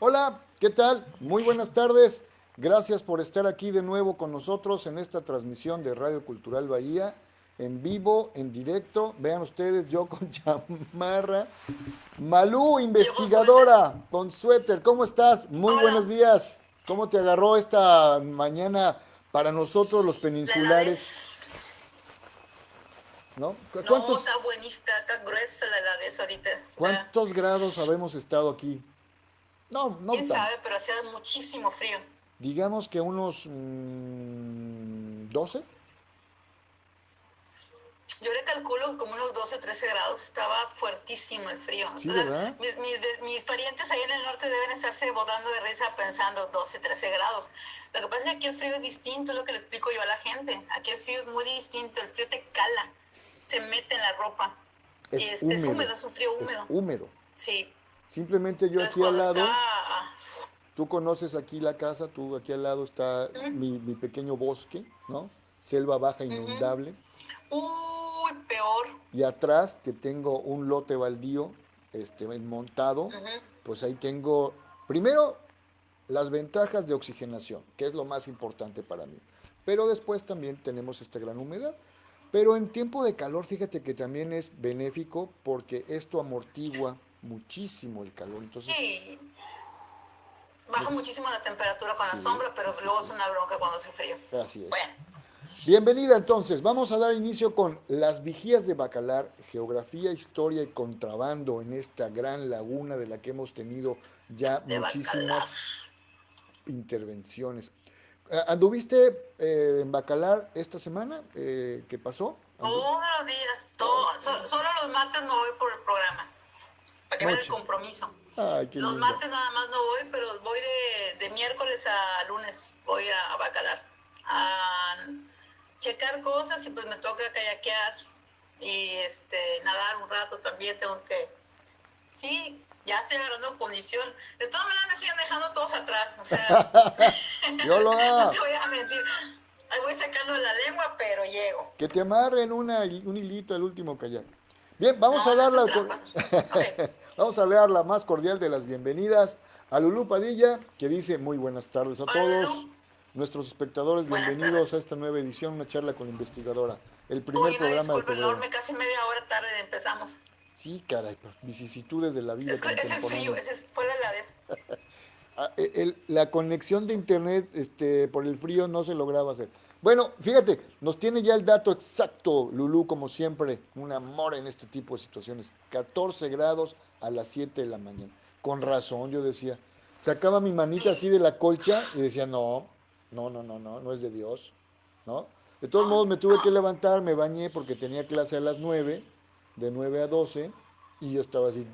Hola, ¿qué tal? Muy buenas tardes. Gracias por estar aquí de nuevo con nosotros en esta transmisión de Radio Cultural Bahía, en vivo, en directo. Vean ustedes, yo con chamarra. Malú, Yo con suéter. investigadora, con suéter. ¿Cómo estás? Muy buenos Hola, días. ¿Cómo te agarró esta mañana para nosotros los la peninsulares? heladez. ¿No? No, ¿Cuántos, está buenista, está gruesa la heladez ahorita. Está, cuántos grados habemos estado aquí? No, no quién tan. sabe, pero hacía muchísimo frío. Digamos que unos 12. Yo le calculo como unos 12 o 13 grados. Estaba fuertísimo el frío. Sí, ¿verdad? Mis parientes ahí en el norte deben estarse botando de risa pensando 12, 13 grados. Lo que pasa es que aquí el frío es distinto, es lo que le explico yo a la gente. Aquí el frío es muy distinto, el frío te cala, se mete en la ropa. Y Es es húmedo, húmedo, es un frío es húmedo. húmedo. Sí. Simplemente yo Entonces aquí al cuando está... lado, tú conoces aquí la casa, tú aquí al lado está mi pequeño bosque, ¿no? Selva baja uh, inundable. uy, peor. Y atrás que tengo un lote baldío, montado, Uh-huh. pues ahí tengo, primero, las ventajas de oxigenación, que es lo más importante para mí. Pero después también tenemos esta gran humedad. Pero en tiempo de calor, fíjate que también es benéfico porque esto amortigua muchísimo el calor. Entonces, Sí, baja es, muchísimo la temperatura con la sí, sombra, sí, pero sí, luego es sí. una bronca cuando hace frío. Así es. Bueno, Bienvenida entonces, vamos a dar inicio con las vigías de Bacalar, geografía, historia y contrabando en esta gran laguna de la que hemos tenido ya de bacalar. muchísimas intervenciones. ¿Anduviste en Bacalar esta semana? ¿Qué pasó? Todos los días, Todo. solo los martes no voy por el programa, para que vean el Noche. compromiso. Ay, qué Los linda. martes nada más no voy, pero voy de miércoles a lunes, voy a bacalar, a checar cosas y pues me toca kayakear y nadar un rato también tengo que. Sí, ya estoy agarrando condición. De todas maneras me siguen dejando todos atrás, o sea, Yo lo no te hago. voy a mentir. Ahí voy sacando la lengua, pero llego. Que te amarren un hilito al último kayak. Bien, vamos a No, no, dar eso es la, trampa. Ok. vamos a dar la más cordial de las bienvenidas a Lulú Padilla, que dice muy buenas tardes a Hola, todos. Lulu. Nuestros espectadores, Buenas bienvenidos tardes. a esta nueva edición, una charla con la investigadora. El primer Uy, una programa de disculpa febrero. enorme, casi media hora tarde empezamos. Sí, caray, pues vicisitudes de la vida Es el frío, contemporánea. fue la vez. La conexión de internet por el frío no se lograba hacer. Bueno, fíjate, nos tiene ya el dato exacto, Lulú, como siempre, un amor en este tipo de situaciones. 14 grados a las 7 de la mañana. Con razón, yo decía. Sacaba mi manita así Sí, de la colcha y decía, no, no, no, no, no, no es de Dios, ¿no? De todos no, modos me tuve que no. levantar, me bañé porque tenía clase a las 9, de 9 a 12, y yo estaba así,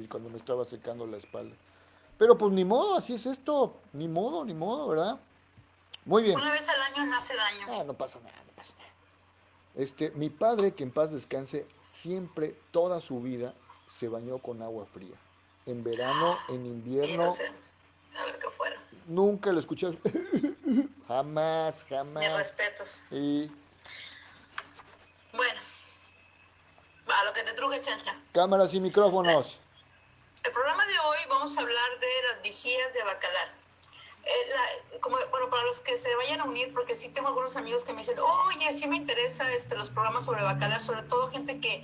cuando me estaba secando la espalda. Pero pues ni modo, así es esto. Ni modo, ¿verdad? Muy bien. Una vez al año nace el año. Ah, no pasa nada, no pasa nada. Mi padre, que en paz descanse, siempre, toda su vida, se bañó con agua fría. En verano, en Sí, lo invierno, sé. A lo que fuera. nunca lo escuché. Jamás, Mis jamás. respetos. Y Bueno, a lo que te truje, chancha. cámaras y La- micrófonos. el programa de hoy vamos a hablar de las vigías de Bacalar. Bueno, para los que se vayan a unir, porque sí tengo algunos amigos que me dicen, oye, sí me interesa los programas sobre Bacalar, sobre todo gente que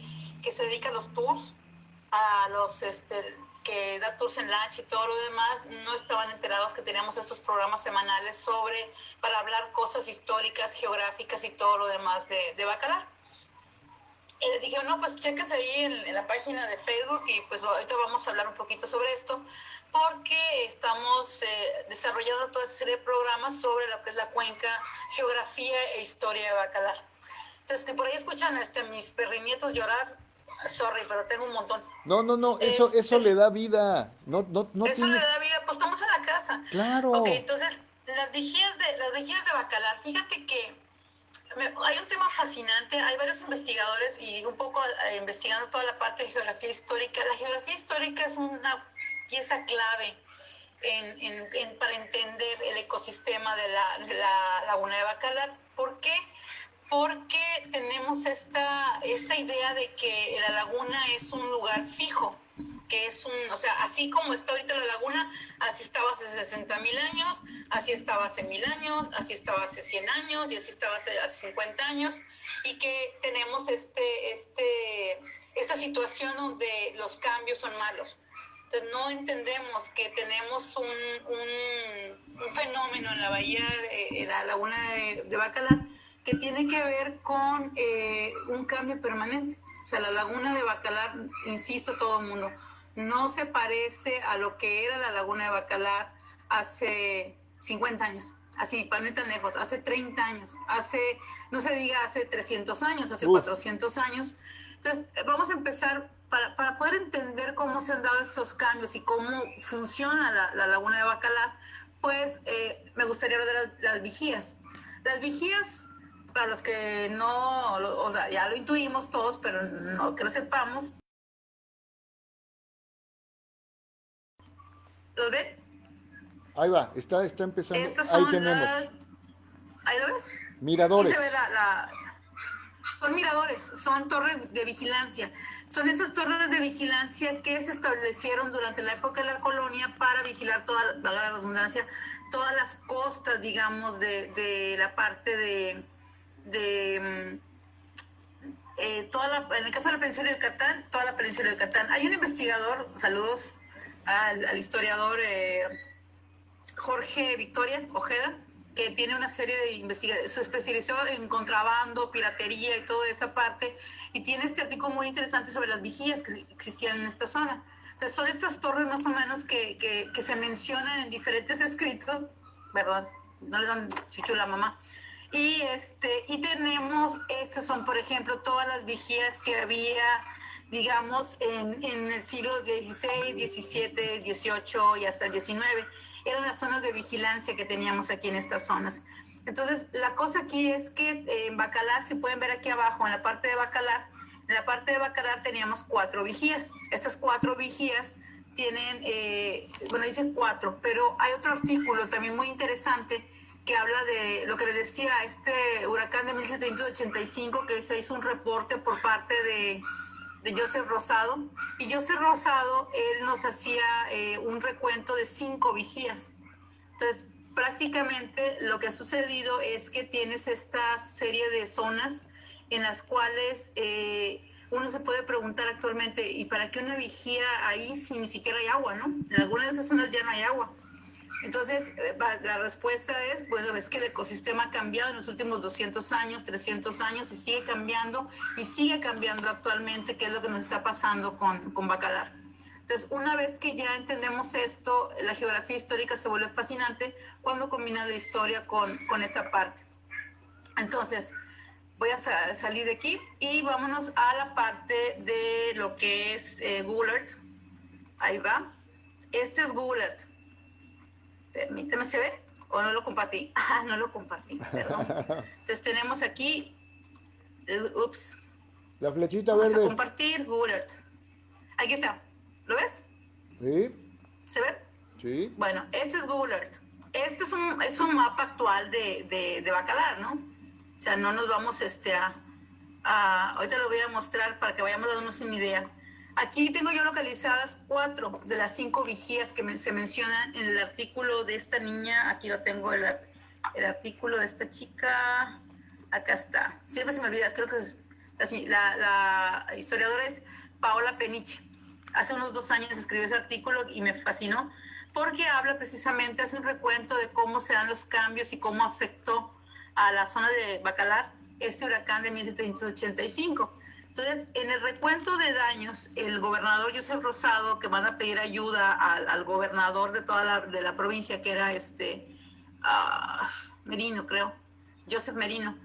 se dedica a los tours, a los que da tours en lancha y todo lo demás, no estaban enterados que teníamos estos programas semanales para hablar cosas históricas, geográficas y todo lo demás de Bacalar. Y les dije, no, pues chéquense ahí en la página de Facebook y pues ahorita vamos a hablar un poquito sobre esto, porque estamos desarrollando toda esta serie de programas sobre lo que es la cuenca, geografía e historia de Bacalar. Entonces, que por ahí escuchan mis perrinietos llorar, sorry, pero tengo un montón. No, no, no, eso le Este, da vida. No, no, no eso le tienes. da vida, pues estamos en la casa. Ok, Claro. entonces, las vigías de Bacalar, fíjate que hay un tema fascinante, hay varios investigadores y un poco investigando toda la parte de geografía histórica. La geografía histórica es una pieza clave para entender el ecosistema de la laguna de Bacalar. ¿Por qué? Porque tenemos esta idea de que la laguna es un lugar fijo, que es o sea, así como está ahorita la laguna, así estaba hace 60,000 años, así estaba hace 1000 años, así estaba hace 100 años y así estaba hace 50 años, y que tenemos esta situación donde los cambios son malos. Entonces no entendemos que tenemos un fenómeno en la bahía, en la laguna de Bacalar, que tiene que ver con un cambio permanente. O sea, la laguna de Bacalar, insisto, todo el mundo, no se parece a lo que era la laguna de Bacalar hace 50 años. Así, para no ir tan lejos, hace 30 años, no se diga hace 300 años, hace 400 años. Entonces, vamos a empezar para poder entender cómo se han dado estos cambios y cómo funciona la laguna de Bacalar, pues me gustaría hablar de las vigías. Las vigías, para los que no, o sea, ya lo intuimos todos, pero no que lo sepamos. ¿Lo ven? Ahí va, está empezando. Estas Ahí son tenemos. ¿Ahí lo ves? Sí se ve Miradores. son miradores, son torres de vigilancia. Son esas torres de vigilancia que se establecieron durante la época de la colonia para vigilar toda, la redundancia, todas las costas, digamos, de la parte de en el caso de la península de Yucatán, toda la península de Yucatán. Hay un investigador, saludos al historiador Jorge Victoria Ojeda, que tiene una serie de investigaciones, se especializó en contrabando, piratería y toda esa parte, y tiene este artículo muy interesante sobre las vigías que existían en esta zona. Entonces son estas torres más o menos que se mencionan en diferentes escritos, ¿verdad? No le dan chuchu a la mamá. Y tenemos, estas son, por ejemplo, todas las vigías que había, digamos, en el siglo XVI, XVII, XVIII y hasta el XIX. Eran las zonas de vigilancia que teníamos aquí en estas zonas. Entonces, la cosa aquí es que en Bacalar, si pueden ver aquí abajo, en la parte de Bacalar teníamos 4 vigías. Estas 4 vigías tienen, bueno, dicen 4, pero hay otro artículo también muy interesante que habla de lo que les decía, este huracán de 1785, que se hizo un reporte por parte de Joseph Rosado. Y Joseph Rosado, él nos hacía un recuento de 5 vigías. Entonces, prácticamente lo que ha sucedido es que tienes esta serie de zonas en las cuales uno se puede preguntar actualmente, ¿y para qué una vigía ahí si ni siquiera hay agua, no? En algunas de esas zonas ya no hay agua. Entonces, la respuesta es, bueno, es que el ecosistema ha cambiado en los últimos 200 años, 300 años, y sigue cambiando actualmente, que es lo que nos está pasando con Bacalar. Entonces, una vez que ya entendemos esto, la geografía histórica se vuelve fascinante cuando combina la historia con esta parte. Entonces, voy a salir de aquí y vámonos a la parte de lo que es Google Earth. Ahí va. Este es Google Earth. Permíteme, ¿se ve? ¿O no lo compartí? Ah, no lo compartí, perdón. Entonces tenemos aquí, ups, La flechita vamos a verde. compartir Google Earth. Aquí está, ¿lo ves? Sí, ¿Se ve? sí. Bueno, este es Google Earth. Este es un mapa actual de Bacalar, ¿no? O sea, no nos vamos ahorita lo voy a mostrar para que vayamos dándonos una idea. Aquí tengo yo localizadas 4 de las 5 vigías que se mencionan en el artículo de esta niña. Aquí lo tengo, el artículo de esta chica. Acá está. Siempre se me olvida, creo que es la historiadora es Paola Peniche. Hace unos 2 años escribió ese artículo y me fascinó porque habla precisamente, hace un recuento de cómo se dan los cambios y cómo afectó a la zona de Bacalar este huracán de 1785. Entonces, en el recuento de daños, el gobernador Joseph Rosado, que van a pedir ayuda al gobernador de toda la provincia, que era Merino, creo, Joseph Merino,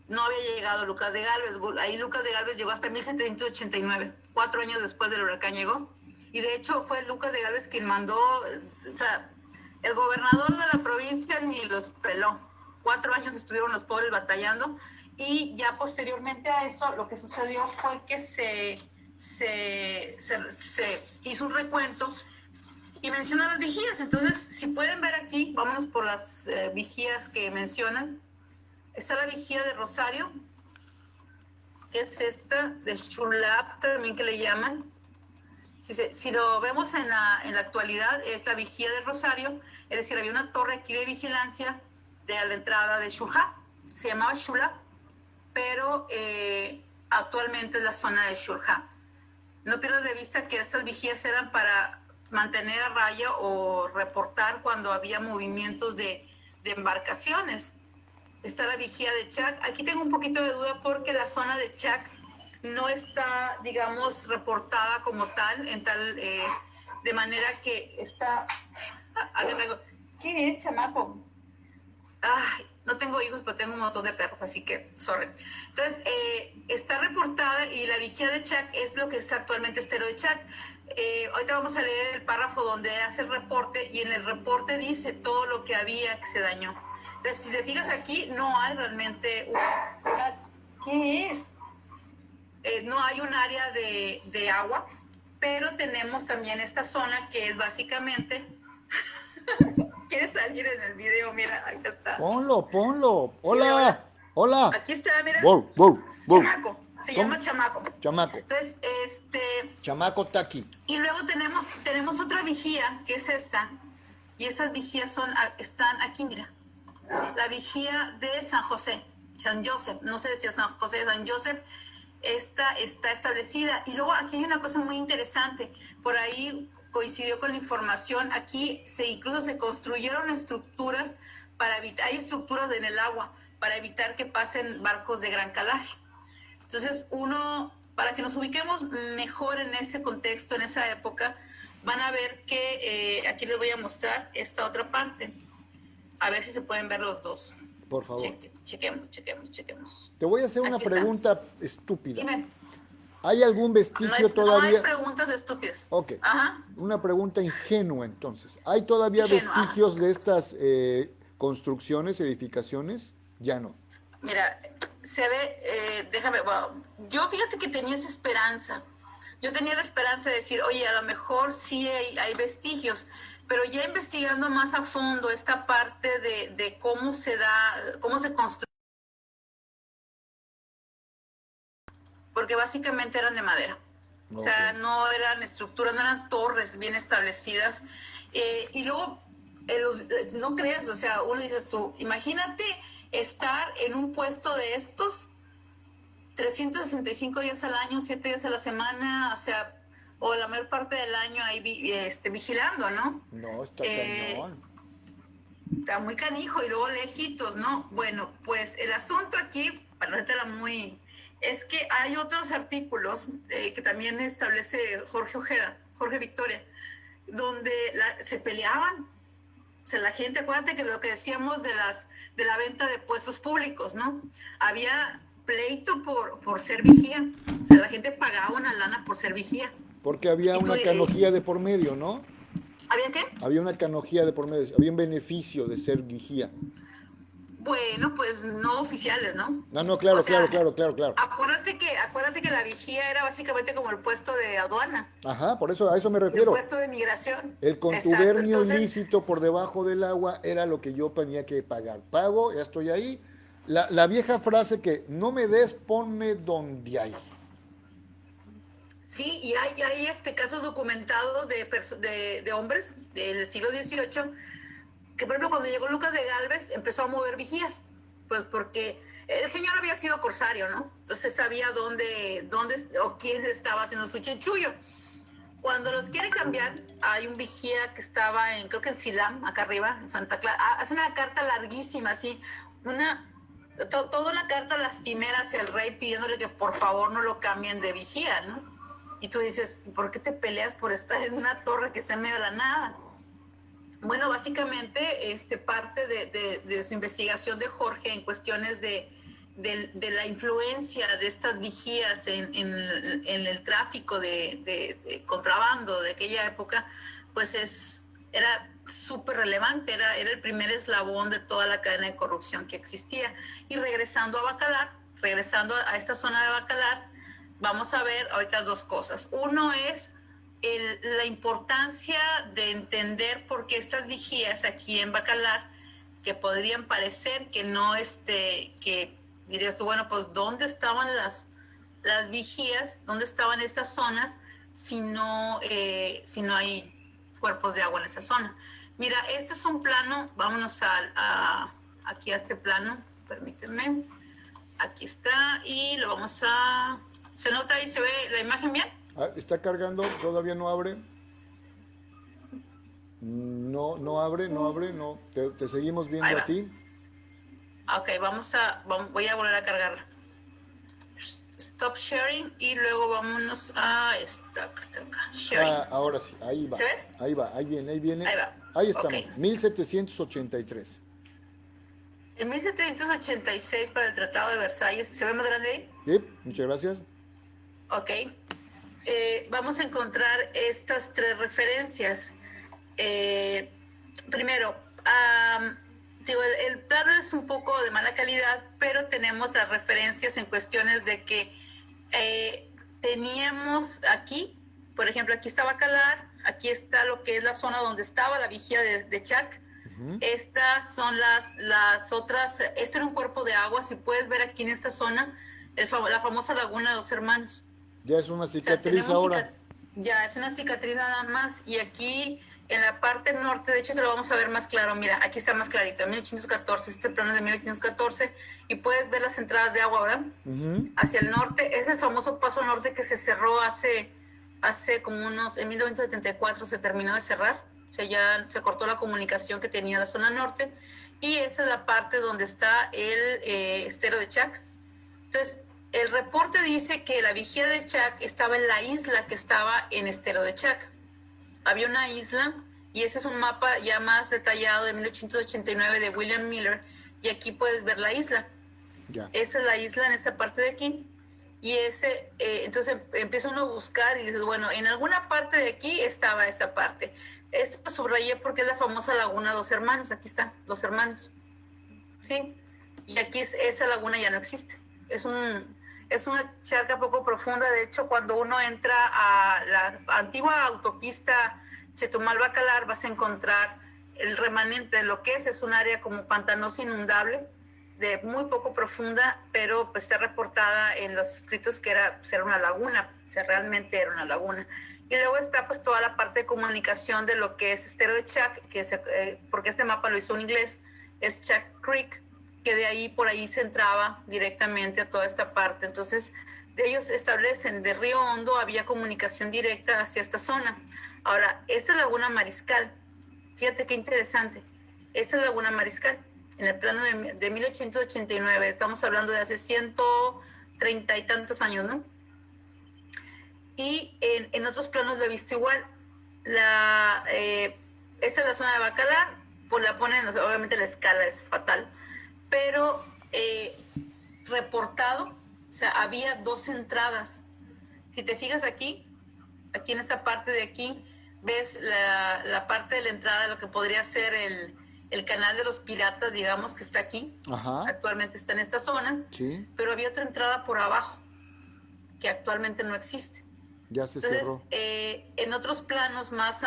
no había llegado Lucas de Gálvez. Ahí Lucas de Gálvez llegó hasta 1789, 4 años después del huracán llegó. Y de hecho fue Lucas de Gálvez quien mandó, o sea, el gobernador de la provincia ni los peló. 4 años estuvieron los pobres batallando. Y ya posteriormente a eso, lo que sucedió fue que se hizo un recuento y menciona las vigías. Entonces, si pueden ver aquí, vámonos por las vigías que mencionan. Está la vigía de Rosario, que es esta, de Chulap también que le llaman. si lo vemos en la actualidad, es la vigía del Rosario, es decir, había una torre aquí de vigilancia de la entrada de Xulha, se llamaba Xula, pero actualmente es la zona de Xulha. No pierdas de vista que estas vigías eran para mantener a raya o reportar cuando había movimientos de embarcaciones. Está la vigía de Chac. Aquí tengo un poquito de duda porque la zona de Chac no está, digamos, reportada como tal, de manera que está... ¿Qué es, chamaco? Ay, no tengo hijos, pero tengo un montón de perros, así que, sorry. Entonces, está reportada y la vigía de Chac es lo que es actualmente Estero de Chac. Ahorita vamos a leer el párrafo donde hace el reporte y en el reporte dice todo lo que había que se dañó. Entonces, si te fijas aquí, no hay realmente... ¿Qué es? No hay un área de agua, pero tenemos también esta zona que es básicamente... ¿Quieres salir en el video? Mira, acá está. Ponlo. Mira, Hola, hola. aquí está, mira. Wow. Chamaco. Se ¿Cómo? llama Chamaco. Chamaco. Entonces, Chamaco Taki. y luego tenemos otra vigía, que es esta. Y esas vigías están aquí, mira. La vigía de San José, San Joseph. No se decía San José, San Joseph. Esta está establecida. Y luego aquí hay una cosa muy interesante. Por ahí coincidió con la información. Aquí incluso se construyeron estructuras para evitar, hay estructuras en el agua para evitar que pasen barcos de gran calaje. Entonces, para que nos ubiquemos mejor en ese contexto, en esa época, van a ver que aquí les voy a mostrar esta otra parte. A ver si se pueden ver los dos. Por favor. Chequemos. Te voy a hacer una Aquí está. pregunta estúpida. Dime. ¿Hay algún vestigio No todavía? hay preguntas estúpidas. Ok. Ajá. Una pregunta ingenua entonces. ¿Hay todavía Ingenua, vestigios de estas construcciones, edificaciones? Ya no. Mira, se ve, bueno, yo fíjate que tenía esa esperanza. Yo tenía la esperanza de decir, oye, a lo mejor sí hay vestigios, pero ya investigando más a fondo esta parte de cómo se construye, porque básicamente eran de madera. Okay. O sea, no eran estructuras, no eran torres bien establecidas. Y luego, no creas, o sea, uno dices tú, imagínate estar en un puesto de estos 365 días al año, 7 días a la semana, o sea, o la mayor parte del año ahí vigilando, ¿no? No, está cañón. Está muy canijo y luego lejitos, ¿no? Bueno, pues el asunto aquí, para dártela muy... es que hay otros artículos que también establece Jorge Victoria, donde se peleaban. O sea, la gente, acuérdate que lo que decíamos de la venta de puestos públicos, ¿no? Había pleito por ser vigía. O sea, la gente pagaba una lana por ser vigía. Porque había una canonjía de por medio, ¿no? ¿Había qué? Había una canonjía de por medio, había un beneficio de ser vigía. Bueno, pues no oficiales, ¿no? No, claro, o sea, claro. Acuérdate que la vigía era básicamente como el puesto de aduana. Ajá, por eso a eso me refiero. El puesto de migración. El contubernio ilícito por debajo del agua era lo que yo tenía que pagar. Pago, ya estoy ahí. La vieja frase que no me des, ponme donde hay. Sí, y hay casos documentados de hombres del siglo XVIII que, por ejemplo, cuando llegó Lucas de Gálvez, empezó a mover vigías, pues porque el señor había sido corsario, ¿no? Entonces sabía dónde o quién estaba haciendo su chanchullo. Cuando los quiere cambiar, hay un vigía que estaba creo que en Silam, acá arriba, en Santa Clara. Hace una carta larguísima, así, toda una carta lastimera hacia el rey pidiéndole que por favor no lo cambien de vigía, ¿no? Y tú dices, ¿por qué te peleas por estar en una torre que está en medio de la nada? Bueno, básicamente parte de su investigación de Jorge en cuestiones de la influencia de estas vigías en el tráfico de contrabando de aquella época, pues era súper relevante, era el primer eslabón de toda la cadena de corrupción que existía. Y regresando a esta zona de Bacalar, vamos a ver ahorita dos cosas. Uno es la importancia de entender por qué estas vigías aquí en Bacalar, que podrían parecer que no, que dirías tú, bueno, pues ¿dónde estaban las vigías? ¿Dónde estaban estas zonas? si no hay cuerpos de agua en esa zona. Mira, este es un plano, vámonos aquí a este plano, permíteme, aquí está, y lo vamos a... ¿Se nota ahí, se ve la imagen bien? Ah, está cargando, todavía no abre. No, no abre, no abre, no. Te seguimos Ahí viendo a va. ti. Ok, voy a volver a cargar. Stop sharing y luego vámonos a esta acá, sharing. Ah, ahora sí, ahí va. ¿Se ve? Ahí va, ahí viene, ahí viene. Ahí va. Ahí Ok. estamos, 1783. En 1786 para el Tratado de Versalles, ¿se ve más grande ahí? Sí, muchas gracias. Ok. Vamos a encontrar estas tres referencias. Primero, digo, el plano es un poco de mala calidad, pero tenemos las referencias en cuestiones de que teníamos aquí, por ejemplo, aquí está Bacalar, aquí está lo que es la zona donde estaba la vigía de Chac. Estas son las otras, este era un cuerpo de agua, si puedes ver aquí en esta zona, la famosa Laguna de los Hermanos. Ya es una O sea, cicatriz ahora. ya es una cicatriz nada más. Y aquí en la parte norte, de hecho te lo vamos a ver más claro. Mira, aquí está más clarito, 1814, este plano es de 1814. Y puedes ver las entradas de agua, ¿verdad? Hacia el norte. Es el famoso paso norte que se cerró hace como en 1974 se terminó de cerrar. O sea, ya se cortó la comunicación que tenía la zona norte. Y esa es la parte donde está el estero de Chac. Entonces, el reporte dice que la vigía de Chac estaba en la isla que estaba en Estero de Chac. Había una isla, y ese es un mapa ya más detallado de 1889 de William Miller, y aquí puedes ver la isla. Ya. Esa es la isla en esta parte de aquí. Y entonces empieza uno a buscar y dices, bueno, en alguna parte de aquí estaba esta parte. Esto lo subrayé porque es la famosa laguna Dos Hermanos. Aquí está, Dos Hermanos. ¿Sí? Y aquí esa laguna ya no existe. Es una charca poco profunda. De hecho, cuando uno entra a la antigua autopista Chetumal-Bacalar, vas a encontrar el remanente de lo que es un área como pantanosa inundable, de muy poco profunda, pero pues está reportada en los escritos que era una laguna, o sea, realmente era una laguna. Y luego está pues toda la parte de comunicación de lo que es Estero de Chac, porque este mapa lo hizo un inglés, es Chac Creek, que de ahí por ahí se entraba directamente a toda esta parte. Entonces, ellos establecen de Río Hondo había comunicación directa hacia esta zona. Ahora, esta es Laguna Mariscal. Fíjate qué interesante. Esta es Laguna Mariscal, en el plano de 1889. Estamos hablando de hace 130 y tantos años, ¿no? Y en otros planos lo he visto igual. Esta es la zona de Bacalar, pues la ponen, obviamente la escala es fatal, pero reportado, o sea, había dos entradas. Si te fijas aquí en esta parte de aquí, ves la parte de la entrada, lo que podría ser el canal de los piratas, digamos, que está aquí. Ajá. Actualmente está en esta zona, Sí, pero había otra entrada por abajo, que actualmente no existe. ya se Entonces, cerró. en otros planos más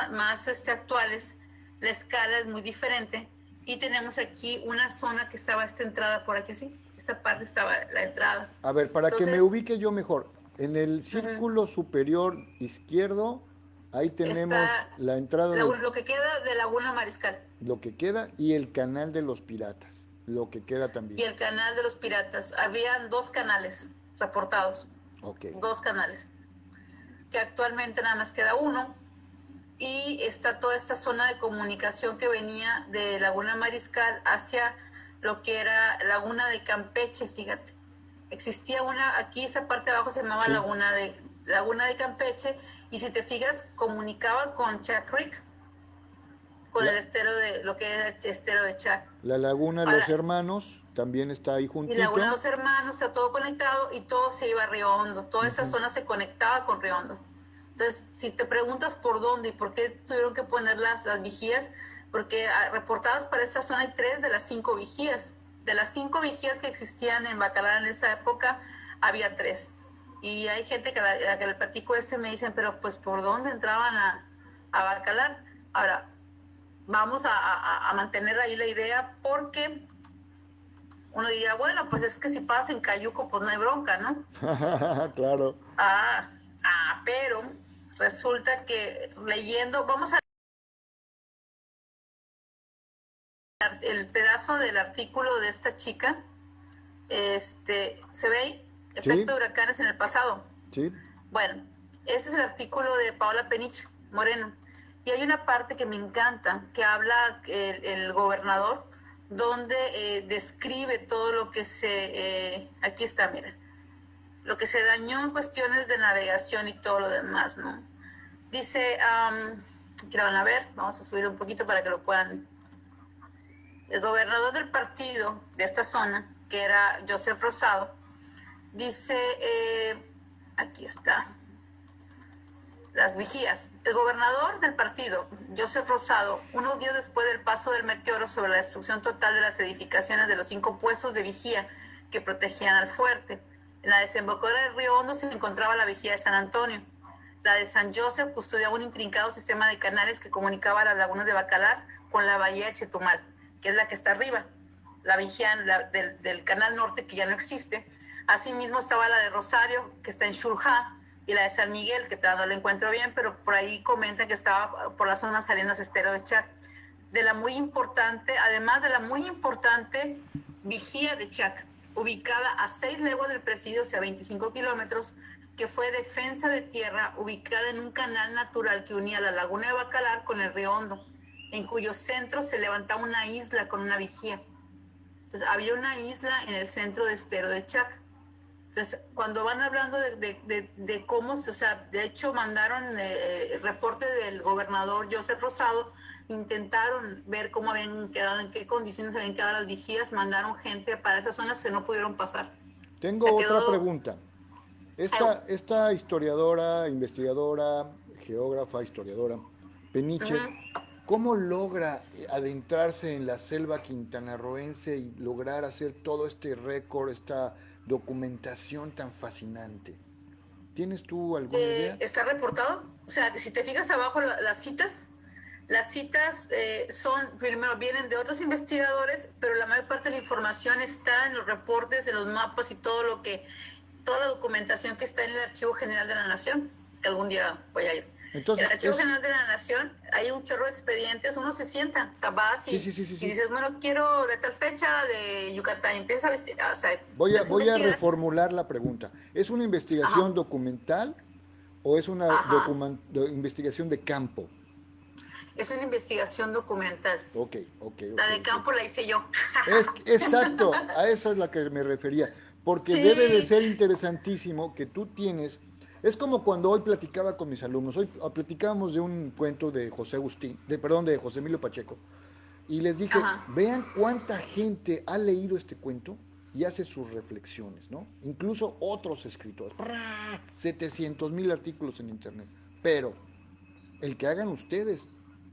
actuales, la escala es muy diferente y tenemos aquí una zona que estaba esta entrada por aquí así. Esta parte estaba la entrada. A ver, para que me Entonces, ubique yo mejor, en el círculo superior izquierdo, ahí tenemos está la entrada del lo que queda de Laguna Mariscal lo que queda y el canal de los piratas, lo que queda y también. el canal de los piratas. Habían dos canales reportados, Ok. dos canales, que actualmente nada más queda uno. Y está toda esta zona de comunicación que venía de Laguna Mariscal hacia lo que era Laguna de Campeche, fíjate. Existía aquí esa parte de abajo se llamaba Sí, Laguna de Campeche, y si te fijas, comunicaba con Chac Creek, con la, el estero de, lo que era el estero de Chac. la laguna de los Ahora, hermanos también está ahí y Laguna de juntito. los Hermanos, está todo conectado y todo se iba a Río Hondo. Toda esa Ujú. zona se conectaba con Río Hondo. Entonces, si te preguntas por dónde y por qué tuvieron que poner las vigías, porque reportadas para esta zona hay 3 de las 5 vigías. De las 5 vigías que existían en Bacalar en esa época, había 3. Y hay gente que a la que le platico esto y me dicen, pero pues ¿por dónde entraban a Bacalar? Ahora, vamos a mantener ahí la idea porque uno diría, bueno, pues es que si pasa en Cayuco, pues no hay bronca, ¿no? Claro. Ah, pero resulta que leyendo, vamos a el pedazo del artículo de esta chica, ¿se ve ahí? Efecto Sí, de huracanes en el pasado. sí. Bueno, ese es el artículo de Paola Penich Moreno. Y hay una parte que me encanta, que habla el gobernador, donde describe todo lo que aquí está, mira, lo que se dañó en cuestiones de navegación y todo lo demás, ¿no? Dice, que lo van a ver, vamos a subir un poquito para que lo puedan. El gobernador del partido de esta zona, que era Joseph Rosado, dice, aquí está, las vigías. El gobernador del partido, Joseph Rosado, unos días después del paso del meteoro sobre la destrucción total de las edificaciones de los 5 puestos de vigía que protegían al fuerte. En la desembocadura del río Hondo se encontraba la vigía de San Antonio. La de San Joseph custodiaba un intrincado sistema de canales que comunicaba las lagunas de Bacalar con la bahía de Chetumal, que es la que está arriba, la vigía del canal norte, que ya no existe. Asimismo estaba la de Rosario, que está en Xulha, y la de San Miguel, que todavía no lo encuentro bien, pero por ahí comentan que estaba por la zona Salinas Estero de Chac. De la muy importante, además de la muy importante vigía de Chac, ubicada a 6 leguas del presidio, o sea, 25 kilómetros, que fue defensa de tierra, ubicada en un canal natural que unía la laguna de Bacalar con el río Hondo, en cuyo centro se levantaba una isla con una vigía. Entonces, había una isla en el centro de Estero de Chac. Entonces, cuando van hablando de cómo, o sea, de hecho mandaron el reporte del gobernador Joseph Rosado, intentaron ver cómo habían quedado, en qué condiciones habían quedado las vigías, mandaron gente para esas zonas que no pudieron pasar. O Tengo sea, otra quedó... pregunta. Esta historiadora, investigadora, geógrafa, historiadora, Peniche, Uh-huh. ¿cómo logra adentrarse en la selva quintanarroense y lograr hacer todo este récord, esta documentación tan fascinante? ¿Tienes tú alguna idea? Está reportado. O sea, si te fijas abajo las citas son, primero vienen de otros investigadores, pero la mayor parte de la información está en los reportes, en los mapas y toda la documentación que está en el Archivo General de la Nación, que algún día voy a ir. El Entonces, Archivo General de la Nación, hay un chorro de expedientes, uno se sienta, o sea, vas sí, sí, sí, sí, y sí. dices, bueno, quiero de tal fecha de Yucatán, y empiezas a investigar, o sea, empiezas a Voy a investigar, reformular la pregunta. ¿Es una investigación ajá, documental o es una ajá, investigación de campo? es una investigación documental. Ok, ok, La ok, de ok. campo la hice yo. Exacto, a eso es la que me refería, porque debe de Sí. ser interesantísimo que tú tienes, es como cuando hoy platicaba con mis alumnos, hoy platicábamos de un cuento de José Agustín, perdón, de José Emilio Pacheco, y les dije, Ajá. vean cuánta gente ha leído este cuento y hace sus reflexiones, ¿no? Incluso otros escritores, 700,000 artículos en internet, pero el que hagan ustedes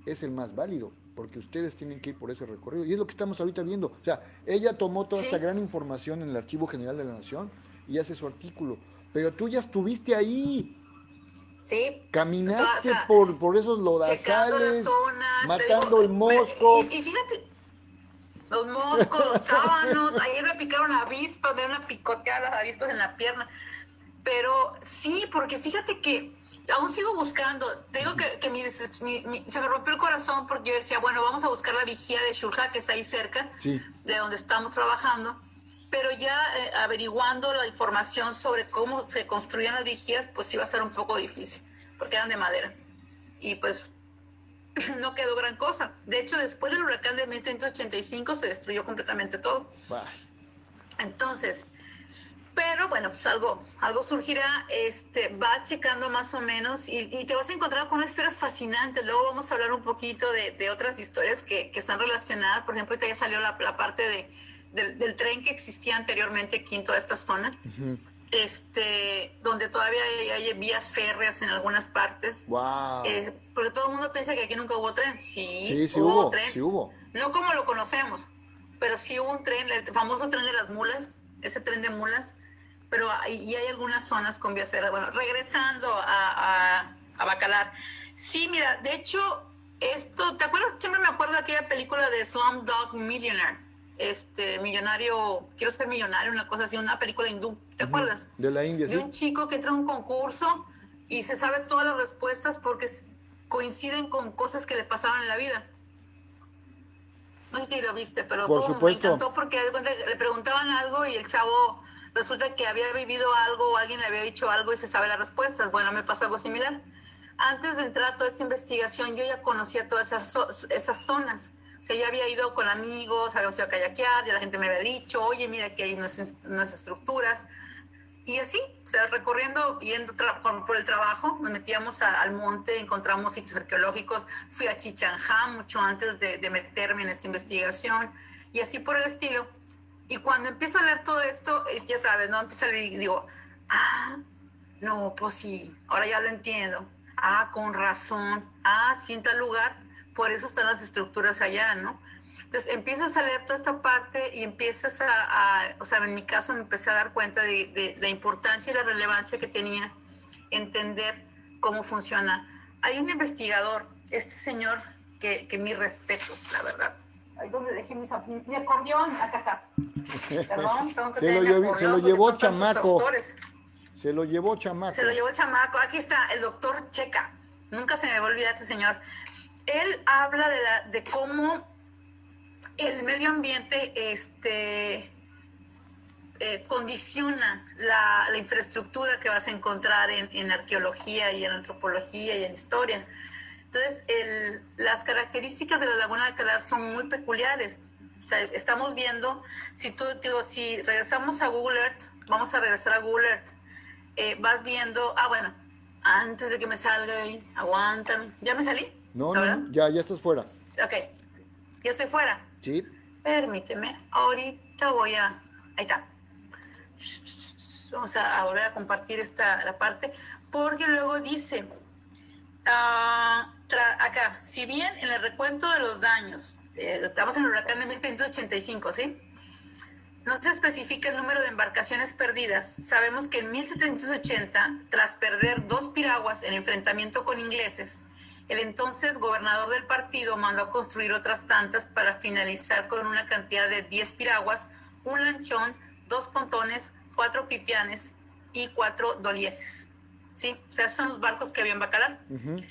es el más válido, porque ustedes tienen que ir por ese recorrido. Y es lo que estamos ahorita viendo. O sea, ella tomó toda esta Sí. gran información en el Archivo General de la Nación y hace su artículo. Pero tú ya estuviste ahí, Sí. O caminaste sea, por esos checando las lodazales, zonas, te digo, matando el mosco. y fíjate, los moscos, los tábanos, ayer me picaron avispas, me dieron una picoteada las avispas en la pierna. Pero sí, porque fíjate que aún sigo buscando. Te digo que se me rompió el corazón porque yo decía, bueno, vamos a buscar la vigía de Xulha, que está ahí cerca, Sí, de donde estamos trabajando. Pero ya averiguando la información sobre cómo se construían las vigías, pues iba a ser un poco difícil, porque eran de madera. Y pues no quedó gran cosa. De hecho, después del huracán de 1385 se destruyó completamente todo. bah, Entonces, pero bueno, pues algo surgirá, vas checando más o menos y te vas a encontrar con unas historias fascinantes. Luego vamos a hablar un poquito de otras historias que están relacionadas. Por ejemplo, ahorita ya salió la parte del tren que existía anteriormente aquí en toda esta zona, donde todavía hay vías férreas en algunas partes. wow. Porque todo el mundo piensa que aquí nunca hubo tren. Sí, Sí, sí hubo hubo, sí tren. hubo. No como lo conocemos, pero sí hubo un tren, el famoso tren de las mulas, ese tren de mulas, pero y hay algunas zonas con vías férreas. Bueno, regresando a Bacalar. Sí, mira, de hecho, ¿te acuerdas? Siempre me acuerdo de aquella película de Slumdog Millionaire, millonario, quiero ser millonario, una cosa así, una película hindú, ¿te Ujú. acuerdas? De la India, De sí. un chico que entra a un concurso y se sabe todas las respuestas porque coinciden con cosas que le pasaban en la vida. No sé si lo viste, pero Por me supuesto. encantó porque le preguntaban algo y el chavo resulta que había vivido algo o alguien le había dicho algo y se sabe las respuestas. Bueno, me pasó algo similar. Antes de entrar a toda esta investigación, yo ya conocía todas esas zonas. O sea, ya había ido con amigos, habíamos ido a kayakear, ya la gente me había dicho, oye, mira, aquí hay unas estructuras. Y así, o sea, recorriendo, yendo por el trabajo, nos metíamos al monte, encontramos sitios arqueológicos, fui a Chichanjá mucho antes de meterme en esta investigación, y así por el estilo. Y cuando empiezo a leer todo esto, ya sabes, ¿no? Empiezo a leer y digo, ah, no, pues sí, ahora ya lo entiendo. Ah, con razón. Ah, sí, en tal lugar, por eso están las estructuras allá, ¿no? Entonces empiezas a leer toda esta parte y empiezas o sea, en mi caso me empecé a dar cuenta de la importancia y la relevancia que tenía entender cómo funciona. Hay un investigador, este señor, que mis respetos, la verdad. Ay, ¿dónde dejé mi acordeón? Acá está. Perdón, tengo que tener mi Se lo acordeón porque llevó son tantos chamaco. doctores. Se lo llevó Se lo chamaco. llevó el chamaco. Aquí está, el doctor Checa. Nunca se me va a olvidar este señor. Él habla de cómo el medio ambiente condiciona la infraestructura que vas a encontrar en arqueología y en antropología y en historia. Entonces, las características de la Laguna de Bacalar son muy peculiares. O sea, estamos viendo, si regresamos a Google Earth, vamos a regresar a Google Earth, vas viendo, bueno, antes de que me salga de ahí, aguántame. ¿Ya me salí? No, ¿La no, verdad? no, ya estás fuera. Ok, ya estoy fuera. Sí. Permíteme, ahorita voy a... Ahí está. Vamos a volver a compartir la parte, porque luego dice, acá, si bien en el recuento de los daños, estamos en el huracán de 1785, ¿sí? No se especifica el número de embarcaciones perdidas. Sabemos que en 1780, tras perder 2 piraguas en enfrentamiento con ingleses, el entonces gobernador del partido mandó a construir otras tantas para finalizar con una cantidad de 10 piraguas, un lanchón, 2 pontones, 4 pipianes y 4 dolieses. ¿Sí? O sea, esos son los barcos que había en Bacalar. Uh-huh.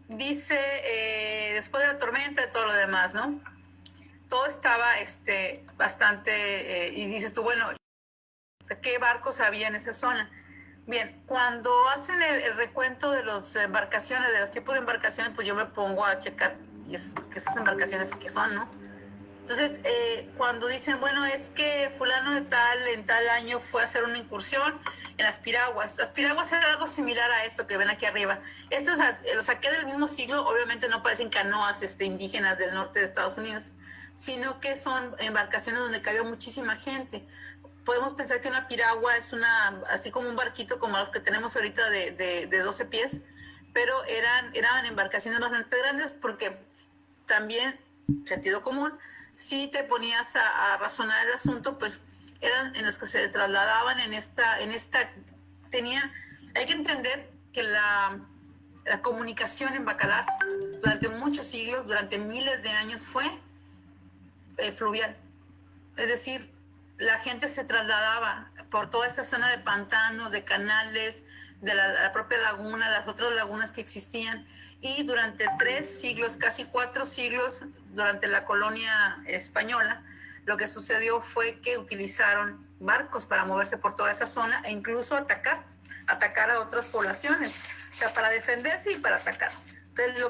Dice, después de la tormenta y todo lo demás, ¿no? Todo estaba bastante, y dices tú, bueno, o sea, ¿qué barcos había en esa zona? Bien, cuando hacen el recuento de las embarcaciones, de los tipos de embarcaciones, pues yo me pongo a checar que esas embarcaciones que son, ¿no? Entonces, cuando dicen, bueno, es que fulano de tal, en tal año fue a hacer una incursión en las piraguas. Las piraguas eran algo similar a eso que ven aquí arriba. Estos los saqué del mismo siglo, obviamente no parecen canoas indígenas del norte de Estados Unidos, sino que son embarcaciones donde cabía muchísima gente. Podemos pensar que una piragua es así como un barquito como los que tenemos ahorita de 12 pies, pero eran embarcaciones bastante grandes porque también, sentido común, si te ponías a razonar el asunto, pues eran en las que se trasladaban hay que entender que la comunicación en Bacalar durante muchos siglos, durante miles de años fue fluvial. Es decir, la gente se trasladaba por toda esta zona de pantanos, de canales, de la propia laguna, las otras lagunas que existían. Y durante 3 siglos, casi 4 siglos, durante la colonia española, lo que sucedió fue que utilizaron barcos para moverse por toda esa zona e incluso atacar a otras poblaciones, o sea, para defenderse y para atacar. Entonces,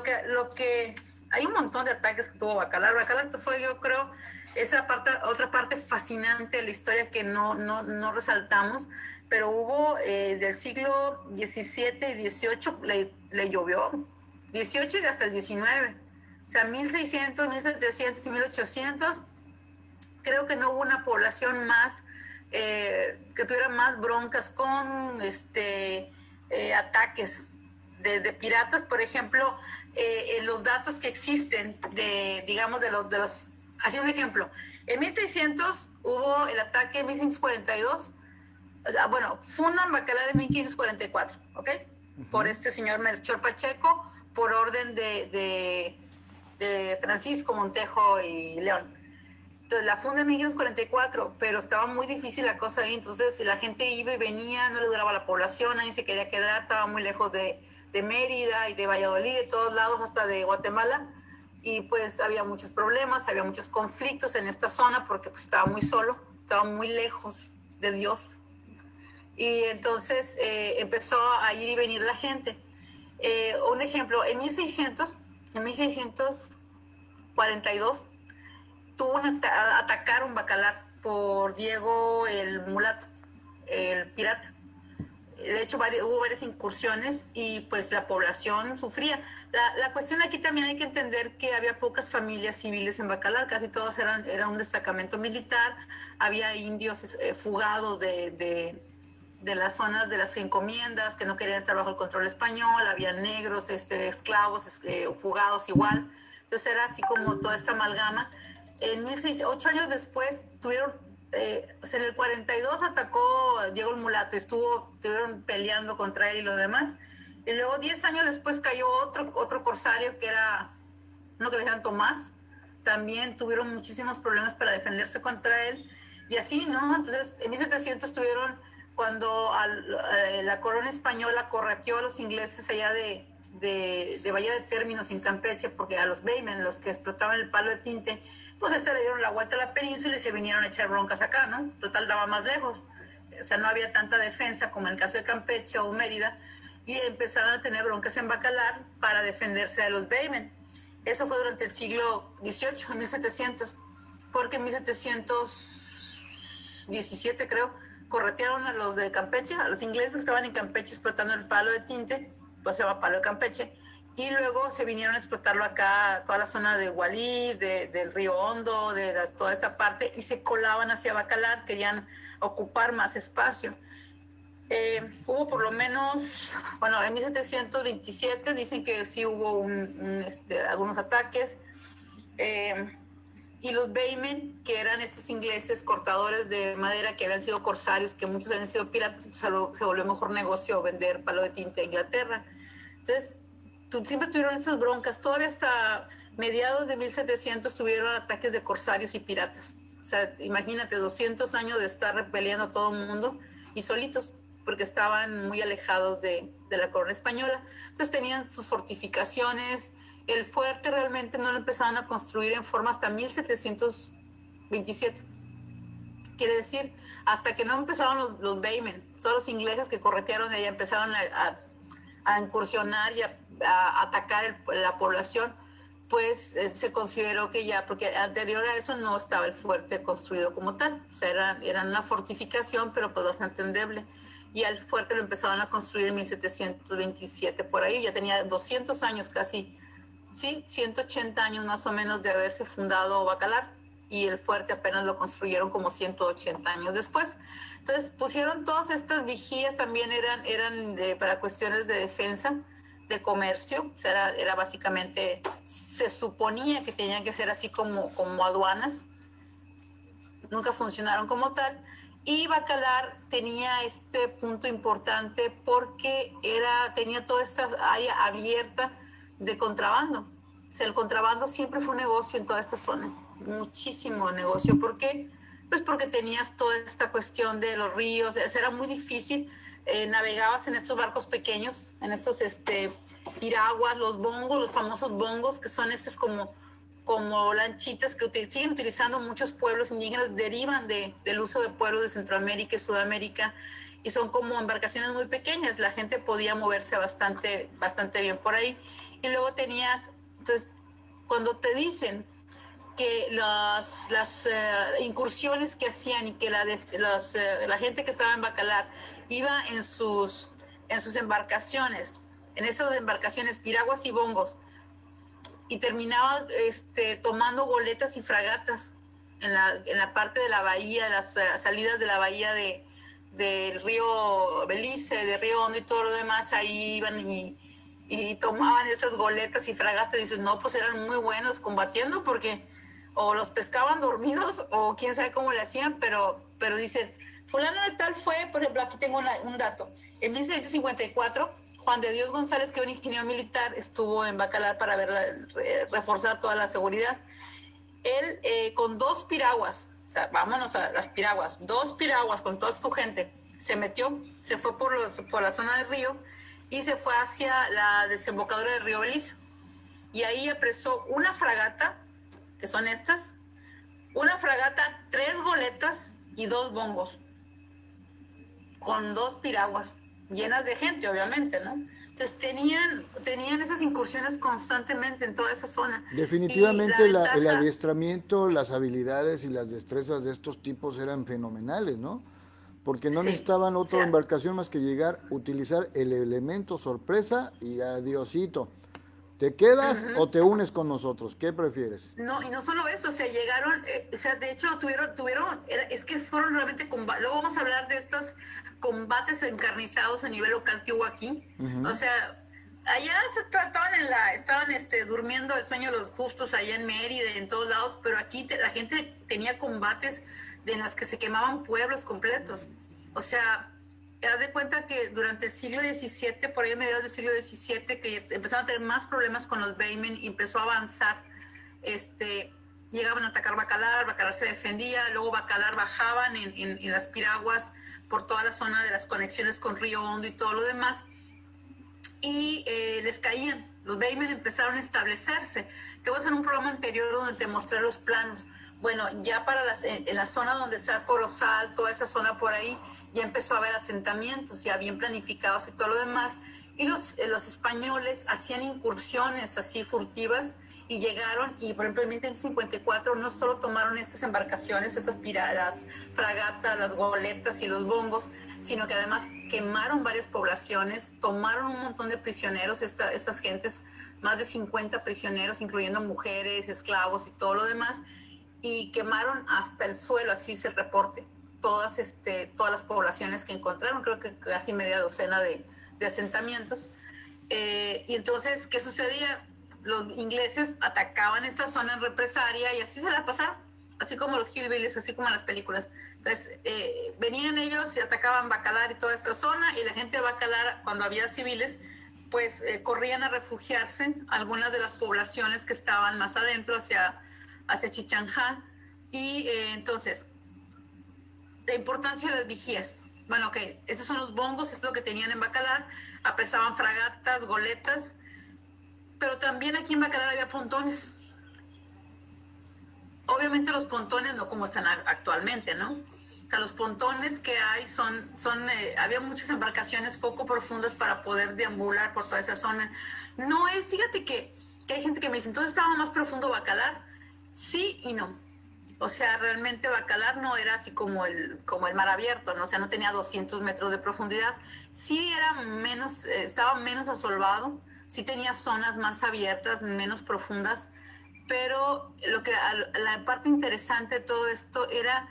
hay un montón de ataques que tuvo Bacalar. Bacalar fue, yo creo, otra parte fascinante de la historia que no resaltamos, pero hubo del siglo XVII y XVIII le llovió, 18 y hasta el 19. O sea, 1600, 1700 y 1800, creo que no hubo una población más que tuviera más broncas con ataques de piratas. Por ejemplo, en los datos que existen digamos, de los así un ejemplo, en 1600 hubo el ataque en 1542, o sea, bueno, fundan Bacalar en 1544, ¿ok? Uh-huh. Por este señor Melchor Pacheco, por orden de Francisco Montejo y León. Entonces la funda en 1544, pero estaba muy difícil la cosa ahí, entonces la gente iba y venía, no le duraba la población, nadie se quería quedar, estaba muy lejos de Mérida y de Valladolid, de todos lados, hasta de Guatemala, y pues había muchos problemas, había muchos conflictos en esta zona porque pues, estaba muy solo, estaba muy lejos de Dios, y entonces empezó a ir y venir la gente. Un ejemplo, en 1642 tuvo atacaron Bacalar por Diego el mulato, el pirata. De hecho, hubo varias incursiones y pues la población sufría. La cuestión aquí también hay que entender que había pocas familias civiles en Bacalar, casi todos era un destacamento militar, había indios fugados de las zonas de las encomiendas que no querían estar bajo el control español, había negros, esclavos, fugados igual. Entonces era así como toda esta amalgama. 8 años después tuvieron, en el 42 atacó Diego el Mulato, estuvieron peleando contra él y lo demás. Y luego 10 años después cayó otro corsario que era uno que le decían Tomás. También tuvieron muchísimos problemas para defenderse contra él. Y así, ¿no? Entonces, en 1700 tuvieron, cuando la corona española correteó a los ingleses allá de Bahía de Términos en Campeche, porque a los Baymen, los que explotaban el palo de tinte, pues le dieron la vuelta a la península y se vinieron a echar broncas acá, ¿no? Total, daba más lejos. O sea, no había tanta defensa como en el caso de Campeche o Mérida, y empezaron a tener broncas en Bacalar para defenderse de los Baymen. Eso fue durante el siglo XVIII, en 1700, porque en 1717, creo, corretearon a los de Campeche, a los ingleses que estaban en Campeche explotando el palo de tinte, pues se llama palo de Campeche, y luego se vinieron a explotarlo acá, toda la zona de Gualí, del río Hondo, toda esta parte, y se colaban hacia Bacalar, querían ocupar más espacio. Hubo por lo menos, bueno, en 1727 dicen que sí hubo algunos ataques, y los Baymen, que eran estos ingleses cortadores de madera que habían sido corsarios, que muchos habían sido piratas, pues se volvió mejor negocio vender palo de tinta a Inglaterra. Entonces, siempre tuvieron estas broncas, todavía hasta mediados de 1700 tuvieron ataques de corsarios y piratas. O sea, imagínate, 200 años de estar repeliendo a todo el mundo y solitos, porque estaban muy alejados de la corona española. Entonces tenían sus fortificaciones. El fuerte realmente no lo empezaban a construir en forma hasta 1727. Quiere decir, hasta que no empezaron los Baymen, todos los ingleses que corretearon de allá empezaron a incursionar y a atacar la población, pues se consideró que ya, porque anterior a eso no estaba el fuerte construido como tal. O sea, era una fortificación, pero pues bastante endeble. Y al fuerte lo empezaron a construir en 1727, por ahí. Ya tenía 200 años casi, sí, 180 años más o menos de haberse fundado Bacalar. Y el fuerte apenas lo construyeron como 180 años después. Entonces pusieron todas estas vigías, también eran para cuestiones de defensa, de comercio. O sea, era básicamente, se suponía que tenían que ser así como aduanas. Nunca funcionaron como tal. Y Bacalar tenía este punto importante porque tenía toda esta área abierta de contrabando. O sea, el contrabando siempre fue un negocio en toda esta zona, muchísimo negocio. ¿Por qué? Pues porque tenías toda esta cuestión de los ríos, era muy difícil. Navegabas en estos barcos pequeños, en estos piraguas, los bongos, los famosos bongos, que son estos como lanchitas que siguen utilizando muchos pueblos indígenas, derivan del uso de pueblos de Centroamérica y Sudamérica, y son como embarcaciones muy pequeñas. La gente podía moverse bastante bien por ahí. Y luego tenías, entonces, cuando te dicen que las incursiones que hacían y que la gente que estaba en Bacalar iba en sus embarcaciones, en esas embarcaciones, piraguas y bongos, y terminaba tomando goletas y fragatas en la parte de la bahía, las salidas de la bahía del río Belice, del río Hondo y todo lo demás. Ahí iban y tomaban esas goletas y fragatas, y dices, no, pues eran muy buenos combatiendo, porque o los pescaban dormidos o quién sabe cómo le hacían, pero dicen, fulano de tal fue, por ejemplo, aquí tengo un dato, en 1754, Juan de Dios González, que era un ingeniero militar, estuvo en Bacalar para reforzar toda la seguridad. él con 2 piraguas, o sea, vámonos a las piraguas, 2 piraguas con toda su gente, se metió, se fue por la zona del río y se fue hacia la desembocadura del río Belice. Y ahí apresó una fragata, que son estas, una fragata, 3 goletas y 2 bongos, con 2 piraguas, llenas de gente, obviamente, ¿no? Entonces tenían esas incursiones constantemente en toda esa zona. Y la Definitivamente el ventaja, adiestramiento, las habilidades y las destrezas de estos tipos eran fenomenales, ¿no? Porque no sí, necesitaban o otra sea, embarcación más que llegar, utilizar el elemento sorpresa y adiosito. ¿Te quedas o te unes con nosotros? ¿Qué prefieres? no, y no solo eso, o sea, llegaron, o sea, de hecho es que fueron realmente combates. Luego vamos a hablar de estos combates encarnizados a nivel local que hubo aquí. O Ujú. sea, allá estaban durmiendo el sueño de los justos allá en Mérida y en todos lados, pero aquí la gente tenía combates en las que se quemaban pueblos completos. O sea, haz de cuenta que durante el siglo XVII, por ahí a mediados del siglo XVII, que empezaron a tener más problemas con los Baymen y empezó a avanzar, llegaban a atacar Bacalar, Bacalar se defendía, luego Bacalar bajaban en las piraguas por toda la zona de las conexiones con Río Hondo y todo lo demás, y les caían. Los Baymen empezaron a establecerse. Te voy a hacer un programa anterior donde te mostré los planos. Bueno, ya en la zona donde está Corozal, toda esa zona por ahí, ya empezó a haber asentamientos ya bien planificados y todo lo demás. Y los españoles hacían incursiones así furtivas y llegaron, y por ejemplo en 1554 no solo tomaron estas embarcaciones, estas piradas, fragatas, las goletas y los bongos, sino que además quemaron varias poblaciones, tomaron un montón de prisioneros, estas gentes, más de 50 prisioneros, incluyendo mujeres, esclavos y todo lo demás, y quemaron hasta el suelo, así se reporte, todas las poblaciones que encontraron, creo que casi media docena de asentamientos. Y entonces, ¿qué sucedía? Los ingleses atacaban esta zona en represalia y así se la pasaron, así como los hillbillies, así como en las películas. Entonces, venían ellos y atacaban Bacalar y toda esta zona, y la gente de Bacalar, cuando había civiles, pues corrían a refugiarse a algunas de las poblaciones que estaban más adentro, hacia Chichanjá. Y entonces, la importancia de las vigías. Bueno, ok, esos son los bongos, esto es lo que tenían en Bacalar, apresaban fragatas, goletas, pero también aquí en Bacalar había pontones. Obviamente los pontones no como están actualmente, ¿no? O sea, los pontones que hay había muchas embarcaciones poco profundas para poder deambular por toda esa zona. No es, fíjate que hay gente que me dice, entonces estaba más profundo Bacalar. Sí y no. O sea, realmente Bacalar no era así como el mar abierto, ¿no? O sea, no tenía 200 metros de profundidad. Sí era menos, estaba menos asolvado, sí tenía zonas más abiertas, menos profundas, pero la parte interesante de todo esto era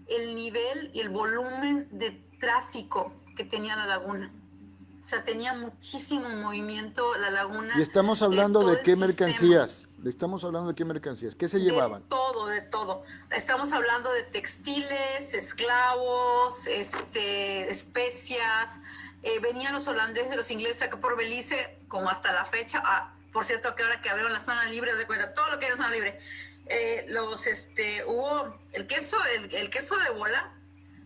el nivel y el volumen de tráfico que tenía la laguna. O sea, tenía muchísimo movimiento la Y laguna, estamos hablando todo de el qué sistema. mercancías. Estamos hablando de qué mercancías. ¿Qué se De llevaban? todo, de todo. Estamos hablando de textiles, esclavos, especias. Venían los holandeses, los ingleses acá por Belice, como hasta la fecha. Por cierto, que ahora que abrieron la zona libre, de cuenta, todo lo que era zona libre. Hubo el queso de bola,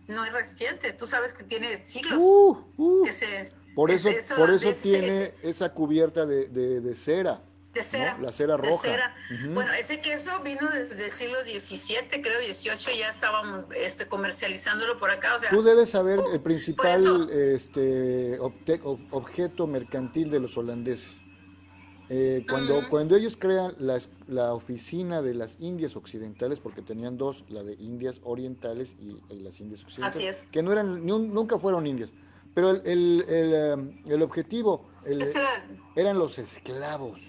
no es reciente. Tú sabes que tiene siglos. Uh, uh. Ese, es Por eso holandés, tiene esa cubierta de cera, de ¿no? cera, La cera de roja. cera. Ujú. Bueno, ese queso vino desde el siglo XVII, creo, XVIII, ya estaban comercializándolo por acá, o Tú sea, debes saber el por principal eso, objeto mercantil de los holandeses. mm, Cuando ellos crean la oficina de las Indias Occidentales, porque tenían dos, la de Indias Orientales y las Indias así Occidentales, es. que no eran, nunca fueron indias, pero el objetivo Ese era, eran los esclavos,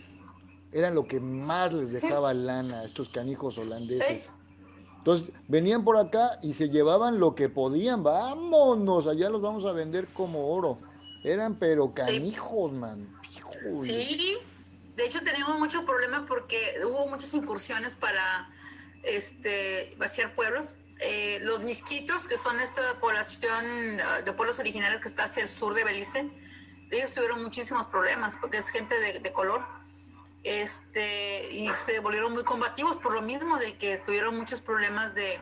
eran lo que más les sí, dejaba lana a estos canijos ¿eh? holandeses. Entonces venían por acá y se llevaban lo que podían, vámonos, allá los vamos a vender como oro. Eran pero Sí, canijos, man. Híjole. sí. De hecho, teníamos mucho problema porque hubo muchas incursiones para vaciar pueblos. Los misquitos, que son esta población de pueblos originarios que está hacia el sur de Belice, ellos tuvieron muchísimos problemas porque es gente de color. y se volvieron muy combativos por lo mismo de que tuvieron muchos problemas de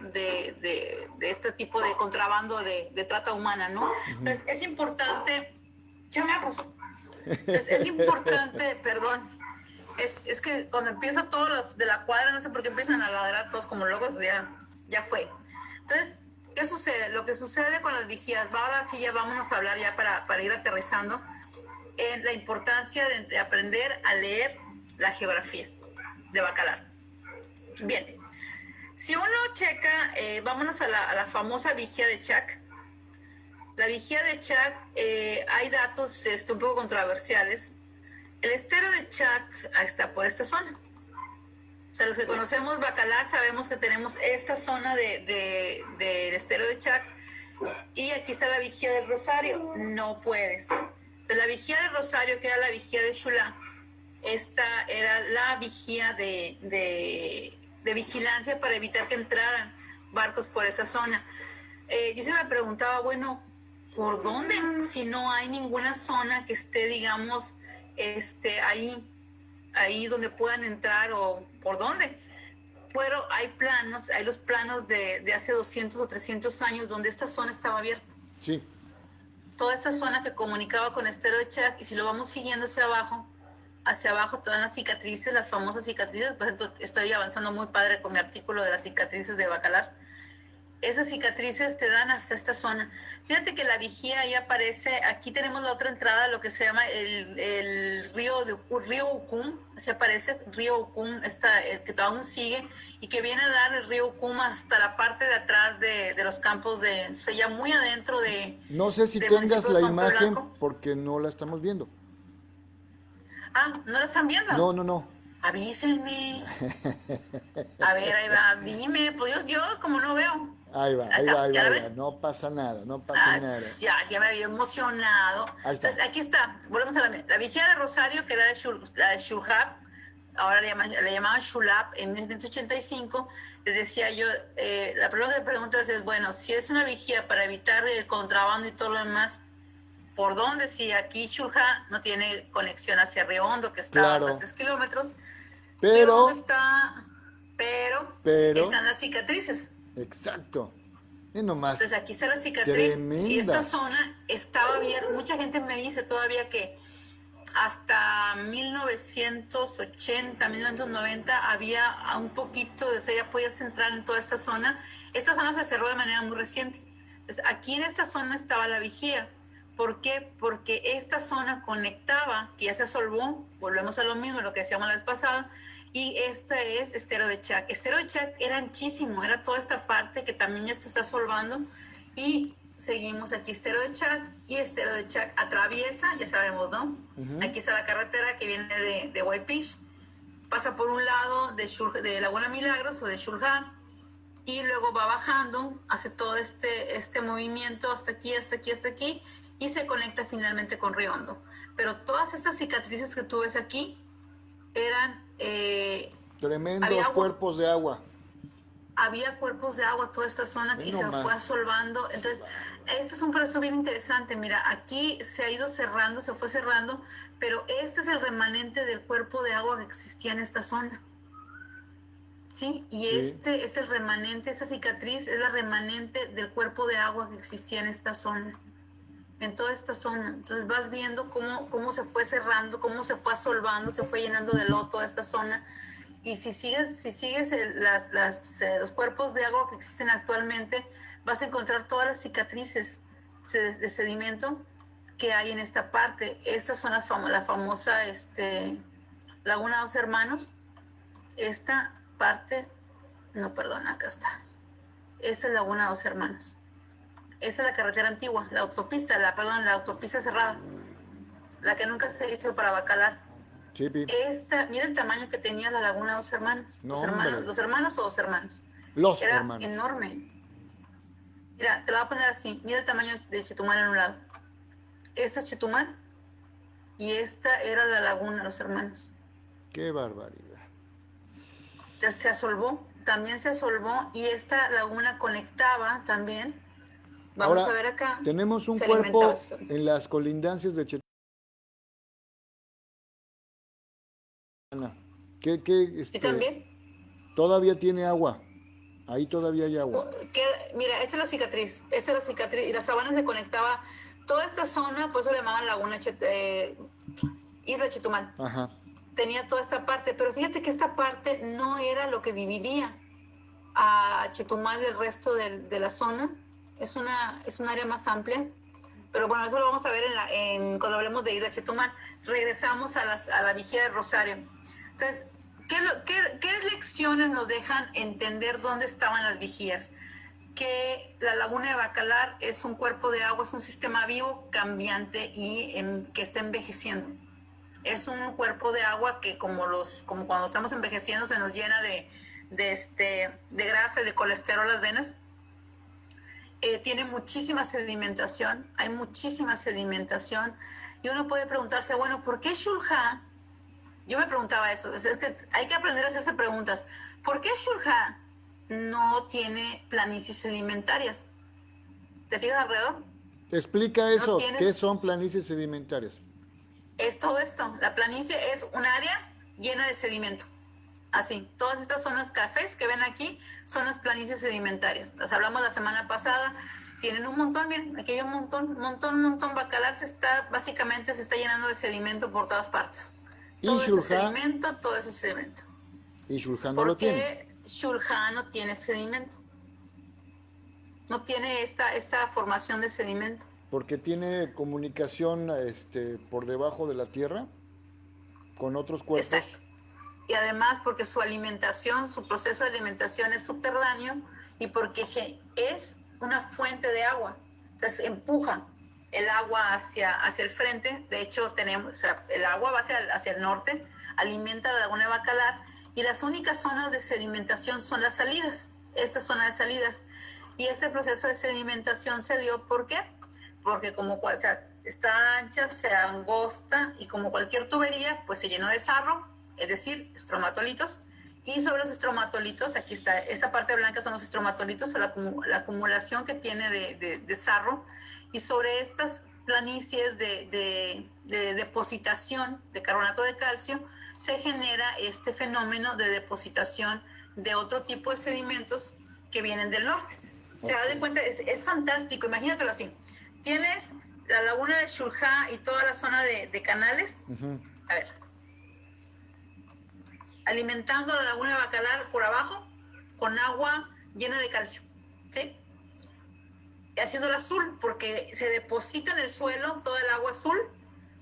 este tipo de contrabando de trata humana, ¿no? Entonces es importante, chamacos, es importante, perdón, es que cuando empieza todos los de la cuadra, no sé por qué empiezan a ladrar todos como locos, pues ya fue. Entonces, ¿qué sucede? Lo que sucede con las vigías, ahora sí ya vámonos a hablar ya para ir aterrizando en la importancia de aprender a leer la geografía de Bacalar. Bien, si uno checa, vámonos a la famosa vigía de Chac. La vigía de Chac, hay datos un poco controversiales. El estero de Chac está por esta zona. O sea, los que conocemos Bacalar sabemos que tenemos esta zona del estero de Chac y aquí está la vigía del Rosario. No puedes. De la vigía del Rosario, que era la vigía de Xulá, esta era la vigía de vigilancia para evitar que entraran barcos por esa zona. Yo se me preguntaba, bueno, ¿por dónde? Si no hay ninguna zona que esté, digamos, ahí donde puedan entrar o por dónde. Pero hay los planos de hace 200 o 300 años donde esta zona estaba abierta. Sí. Toda esta zona que comunicaba con Estero de Chac, y si lo vamos siguiendo hacia abajo todas las cicatrices, las famosas cicatrices, por ejemplo, estoy avanzando muy padre con mi artículo de las cicatrices de Bacalar. Esas cicatrices te dan hasta esta zona. Fíjate que la vigía ahí aparece, aquí tenemos la otra entrada, lo que se llama el río Ucum, se aparece río Ucum, que aún sigue, y que viene a dar el río Ucum hasta la parte de atrás de los campos se ya muy adentro No sé si del tengas municipio de la Tompe imagen Blanco. porque no la estamos viendo. Ah, ¿no la están viendo? No, no, no. Avísenme. A ver, ahí va, dime, pues yo como no veo. Ahí va, Ahí ahí va, está, ahí va, ¿ya la ahí va. ven? No pasa nada, no pasa Ah, nada. ya me había emocionado. Ahí está. Entonces, aquí está, volvemos a la vigía de Rosario, que era la de Shulhab, ahora le llamaban Shulab en 1985. Les decía yo, la primera que preguntas es, bueno, si es una vigía para evitar el contrabando y todo lo demás, ¿por dónde? Si aquí Shulhab no tiene conexión hacia Río Hondo, que está a Claro, bastantes kilómetros. Río Hondo pero, está, pero pero, están las cicatrices. exacto. Y nomás, Entonces aquí está la cicatriz y esta tremendas. zona estaba abierta. Mucha gente me dice todavía que hasta 1980, 1990 había un poquito, o sea, ya podías entrar en toda esta zona. Esta zona se cerró de manera muy reciente. Entonces aquí en esta zona estaba la vigía. ¿Por qué? Porque esta zona conectaba, que ya se solvó, volvemos a lo mismo, lo que decíamos la vez pasada, y esta es Estero de Chac. Estero de Chac era anchísimo, era toda esta parte que también ya se está solvando, y seguimos aquí Estero de Chac, y Estero de Chac atraviesa, ya sabemos, ¿no? Aquí está la carretera que viene de Whitefish, pasa por un lado de Laguna Milagros o de Shulha, y luego va bajando, hace todo este movimiento hasta aquí, hasta aquí, hasta aquí, y se conecta finalmente con Río Hondo. Pero todas estas cicatrices que tú ves aquí eran, había Tremendos agua, cuerpos de agua. había cuerpos de agua toda esta zona Y y no se fue más. asolvando. Entonces, este es un proceso bien interesante. Mira, aquí se ha ido cerrando, se fue cerrando, pero este es el remanente del cuerpo de agua que existía en esta zona. ¿Sí? Y Sí. este es el remanente, esa cicatriz es la remanente del cuerpo de agua que existía en esta zona, en toda esta zona. Entonces vas viendo cómo se fue cerrando, cómo se fue asolvando, se fue llenando de lodo toda esta zona. Y si sigues los cuerpos de agua que existen actualmente, vas a encontrar todas las cicatrices de sedimento que hay en esta parte. Estas son la famosa Laguna Dos Hermanos. Esta parte, no, perdón, acá está. Esa es Laguna Dos Hermanos. Esa es la carretera antigua, la autopista, la autopista cerrada, la que nunca se hizo para Bacalar. Sí, Pi. Mira el tamaño que tenía la Laguna Dos Hermanos. No, hombre. Los hermanos o dos hermanos. Los Era hermanos. enorme. Mira, te lo voy a poner así. Mira el tamaño de Chetumal en un lado. Esta es Chetumal y esta era la Laguna Los Hermanos. Qué barbaridad. Se asolvó, también se asolvó y esta laguna conectaba también. Vamos a Ahora, ver acá. tenemos un Se alimentaba. cuerpo en las colindancias de Chetana. ¿Y también? todavía tiene agua. Ahí todavía hay agua. Mira, esta es la cicatriz, y la sabana se conectaba, toda esta zona, por eso le llamaban Isla Chetumal. Ajá. Tenía toda esta parte, pero fíjate que esta parte no era lo que dividía a Chetumal del resto de la zona. Es un área más amplia, pero bueno, eso lo vamos a ver cuando hablemos de Isla Chetumal. Regresamos a la vigía de Rosario. Entonces, ¿qué lecciones nos dejan entender dónde estaban las vigías? Que la laguna de Bacalar es un cuerpo de agua, es un sistema vivo, cambiante y que está envejeciendo. Es un cuerpo de agua que como cuando estamos envejeciendo se nos llena de grasa y de colesterol las venas. Tiene muchísima sedimentación, hay muchísima sedimentación, y uno puede preguntarse, bueno, ¿por qué Xulha? Yo me preguntaba eso, es que hay que aprender a hacerse preguntas. ¿Por qué Xulha no tiene planicies sedimentarias? ¿Te fijas alrededor? Explica No eso. ¿Qué tienes, son planicies sedimentarias? es todo esto. La planicie es un área llena de sedimento. Así, todas estas zonas cafés que ven aquí son las planicies sedimentarias. Las hablamos la semana pasada. Tienen un montón, miren, aquí hay un montón. Bacalar básicamente se está llenando de sedimento por todas partes. Y Todo ese sedimento. Y Xulha no lo tiene. Porque Xulha no tiene sedimento. No tiene esta formación de sedimento. Porque tiene comunicación por debajo de la tierra con otros cuerpos. Exacto. Y además porque su proceso de alimentación es subterráneo, y porque es una fuente de agua. Entonces empuja el agua hacia el frente. De hecho, el agua va hacia el norte, alimenta la laguna de Bacalar, y las únicas zonas de sedimentación son las salidas, esta zona de salidas. Y ese proceso de sedimentación se dio, ¿por qué? Porque está ancha, se angosta, y como cualquier tubería, pues se llenó de sarro, es decir, estromatolitos, y sobre los estromatolitos, aquí está, esta parte blanca son los estromatolitos, o la acumulación que tiene de sarro, y sobre estas planicies de depositación de carbonato de calcio, se genera este fenómeno de depositación de otro tipo de sedimentos que vienen del norte. Se da de cuenta, es fantástico, imagínatelo así. Tienes la laguna de Xulha y toda la zona de canales. A ver, alimentando la laguna de Bacalar por abajo con agua llena de calcio, ¿sí? Y haciéndola azul, porque se deposita en el suelo toda el agua azul,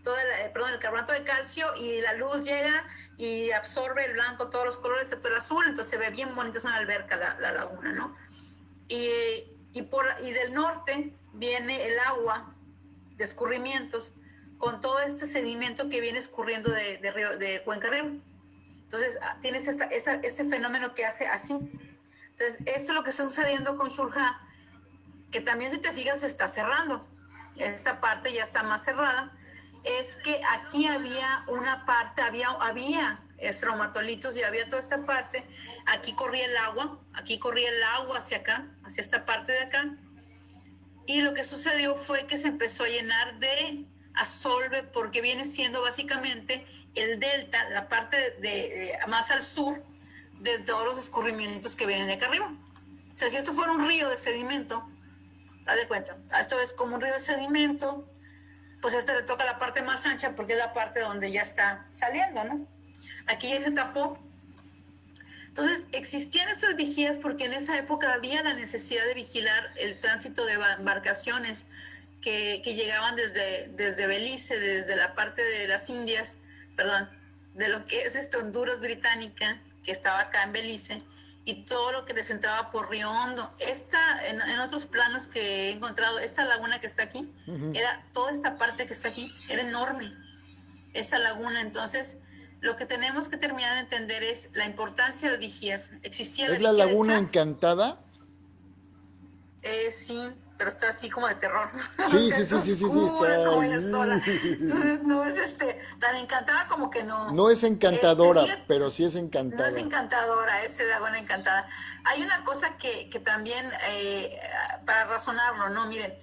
el carbonato de calcio, y la luz llega y absorbe el blanco, todos los colores excepto el azul, entonces se ve bien bonita, es una alberca la laguna, ¿no? Y del norte viene el agua de escurrimientos con todo este sedimento que viene escurriendo de Cuenca Río. Entonces tienes este fenómeno que hace así. Entonces esto es lo que está sucediendo con Xulha, que también, si te fijas, se está cerrando. Esta parte ya está más cerrada. Es que aquí había una parte, había estromatolitos, y había toda esta parte. Aquí corría el agua hacia acá, hacia esta parte de acá. Y lo que sucedió fue que se empezó a llenar de asolve, porque viene siendo básicamente el delta, la parte más al sur de todos los escurrimientos que vienen de acá arriba. O sea, si esto fuera un río de sedimento, haz de cuenta, esto es como un río de sedimento, pues a este le toca la parte más ancha porque es la parte donde ya está saliendo, ¿no? Aquí ya se tapó. Entonces, existían estas vigías porque en esa época había la necesidad de vigilar el tránsito de embarcaciones que llegaban desde Belice, desde la parte de las Indias, perdón, de lo que es Honduras británica, que estaba acá en Belice, y todo lo que les entraba por Río Hondo. En otros planos que he encontrado, esta laguna que está aquí, era toda esta parte que está aquí, era enorme, esa laguna. Entonces, lo que tenemos que terminar de entender es la importancia de las vigías. ¿Existía la ¿Es la vigía laguna de encantada? Sí, pero está así como de terror. O Sí, sea, sí, es sí, sí, sí, sí, oscura está como ahí. ella sola. Entonces no es tan encantada como que no. No es encantadora, Fíjate, pero sí es no es encantada. encantadora, es laguna encantada. Hay una cosa que también, para razonarlo, ¿no? Miren,